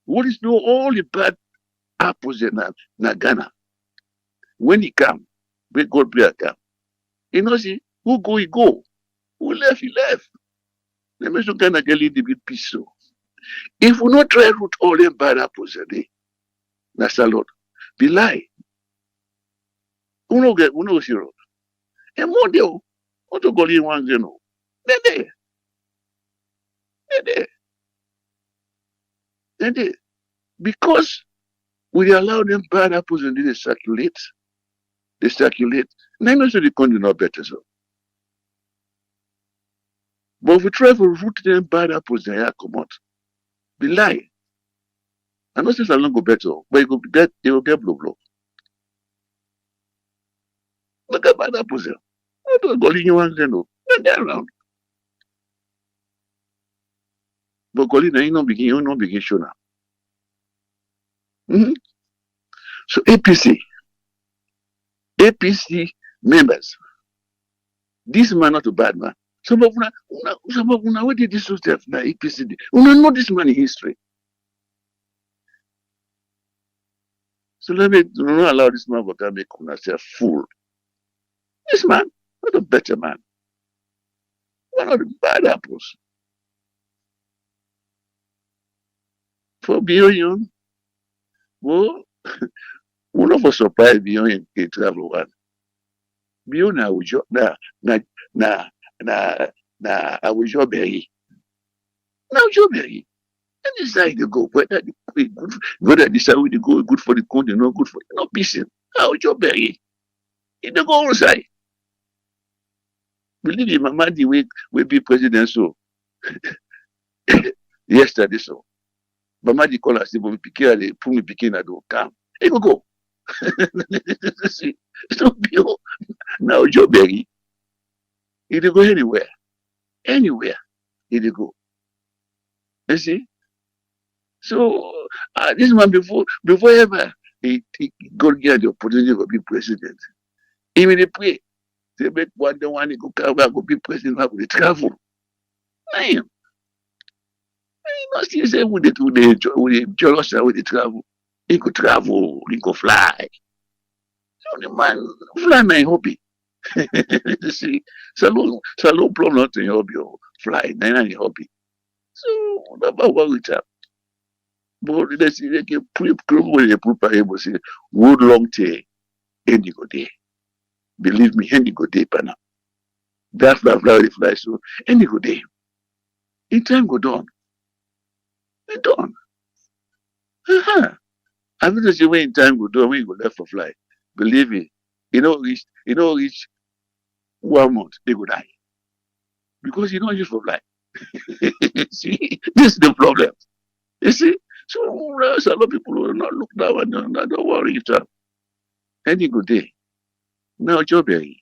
Always know all the bad apples in Ghana. When he come, when God prayer come. You know, see, who go, he go. Who left, he left. Let me show Ghana get a little bit peace. So if we not try root all them bad apples a day, that's a lot. Be lie. Uno zero. And more deal. Want to go in one zero. They're there. Because we allow them bad apples and they circulate. And I know so the country not better so. But if we try to root them bad apples, they come out. Be lie. I know since I don't go better, but it will get blow. Look at bad apples here. I don't go in one zero. They're around. But Golly, you don't begin show now. So APC members, this man not a bad man. Some of una what did this stuff na APC? Una know this man in history. So let me not allow this man to make una self fool. This man, not a better man. One of the bad apples. For Bion, well, one of us surprised Bion in travel one. Bion na Awujo Berry. Now Joe Berry. And decide to go, whether decide to go good for the country, not good for no peace. Awujo Berry. It don't go outside. believe me, Mamadi will be president so yesterday so. Mamadi call us for me pikin, put me pikin at the camp. He go. See, so now Joe Berry, he dey go anywhere. Anywhere he dey go. You see? So this man before ever he God get the opportunity to be president. Even they pray. They make one go cover go be president have to travel. Man, you know still say with the jealous with the travel. He could travel, he could fly. So the man fly my hobby. You see, salon problem not in hobby or fly, then any hobby. So about what we have. But let's see, they can prepare say wood long day, any go day. Believe me, any go day, pana. That fly, so any go day. In time go done. It done. Uh-huh. I mean to say when in time go done, when you go left for fly. Believe me, reach 1 month, they go die. Because you don't use for fly. See, this is the problem. You see? So a lot of people will not look down and don't worry it up. Any good day. Now Joberry.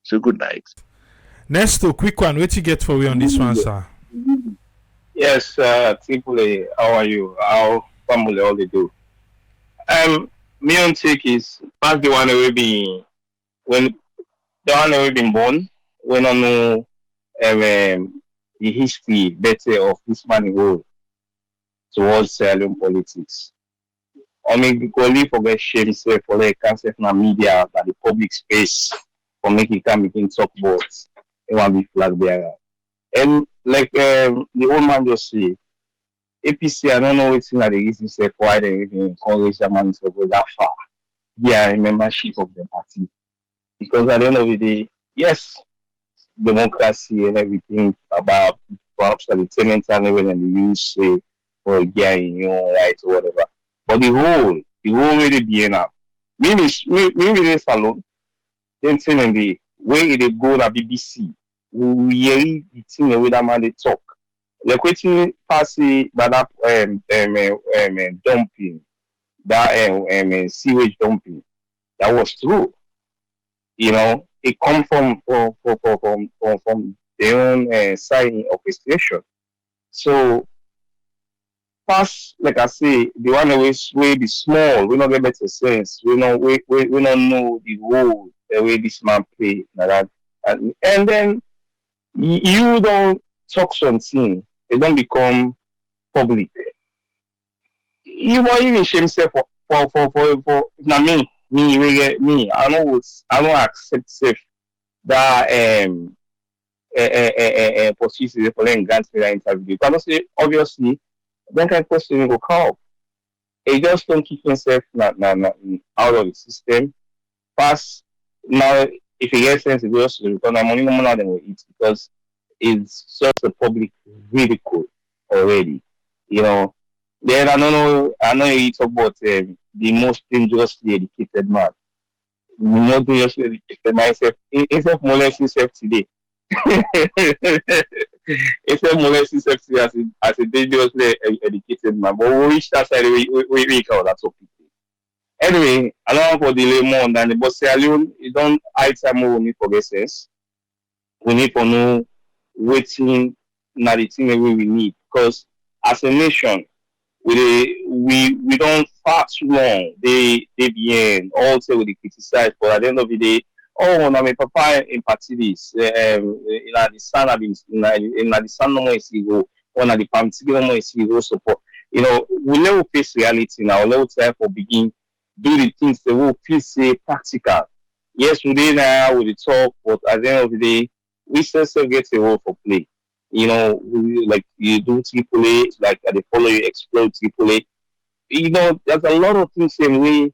So good night. Next to quick one, what you get for we on this one, sir? Yes, Triple, how are you? How family all they do? Me on take is past the one already been when the one already been born. When I know the history better of this man role towards Sierra politics. I mean, Golley forget shame say for the cancer from media and the public space for making come begin talk about it want be flag bearer. And like the old man just say, APC, I don't know what's in the reason say why they even encourage the man to go that far. Yeah, membership of the party. Because at the end of the day, yes, democracy and everything about perhaps the tenant and everything and the use say for getting rights or whatever. But the whole really be enough. Maybe this alone, then telling the way they go na BBC, we hear the thing the way that man they talk. Like waiting pass that dumping, that sewage dumping, that was true. You know, it come from their own side of the station. So past, like I say, the one always way be small, we don't get better sense. We don't know the role the way this man play like that. And then you don't talk something, it don't become public. You won't even shame yourself for now me. I don't accept self that position for them grant me that interview. Because say obviously that kind of question will come up. He just don't keep himself out of the system. Pass now if he gets sense, he goes to return money no more than we eat because it's just a public ridicule already. You know. Then I know you talk about the most dangerously educated man. The most dangerously educated man instead of molesting himself today. Instead of molesting himself today as a dangerously educated man. But we reach that side we call that topic. Anyway, I don't want to delay more on that. But Sierra Leone, you don't hide time we need for essence. We need to know waiting na the thing that we need. Because as a nation, we don't far too long. They be also with the criticize, but at the end of the day, oh na my papa in party this in the sun in the sun no more go or na the party no more go support. You know, we never face reality now. We never try for begin do the things that we feel say practical. Yes, we dey now with the talk, but at the end of the day, we still get a role for play. You know, like you do AAA, like they follow you explore AAA. You know, there's a lot of things in we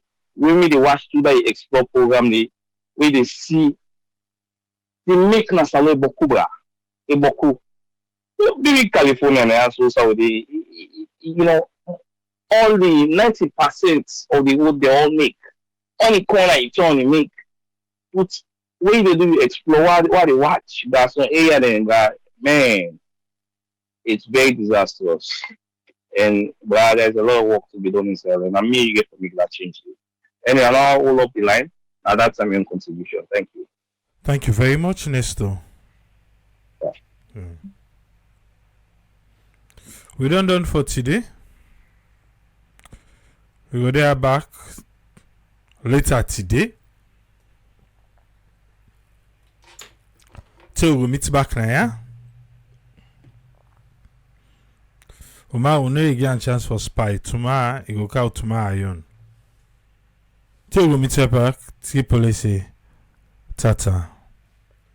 they watch through that explore program where they see they make Nasale Bokubra, a Boku. Big California and also Saudi, you know, all the 90% of the wood they all make. Any corner you turn you make, put what they do explore what they watch. That's an area then that man, it's very disastrous. And but there's a lot of work to be done in Sierra Leone. And me you get to make that change. Anyway, I'll hold up the line. And that's my main contribution. Thank you. Thank you very much, Nesto. Yeah. We're done for today. We will there back later today. Till we meet back now, yeah? Uma will not get a chance for spy. Tomorrow, it will come tomorrow. Till we meet back, see police. Tata.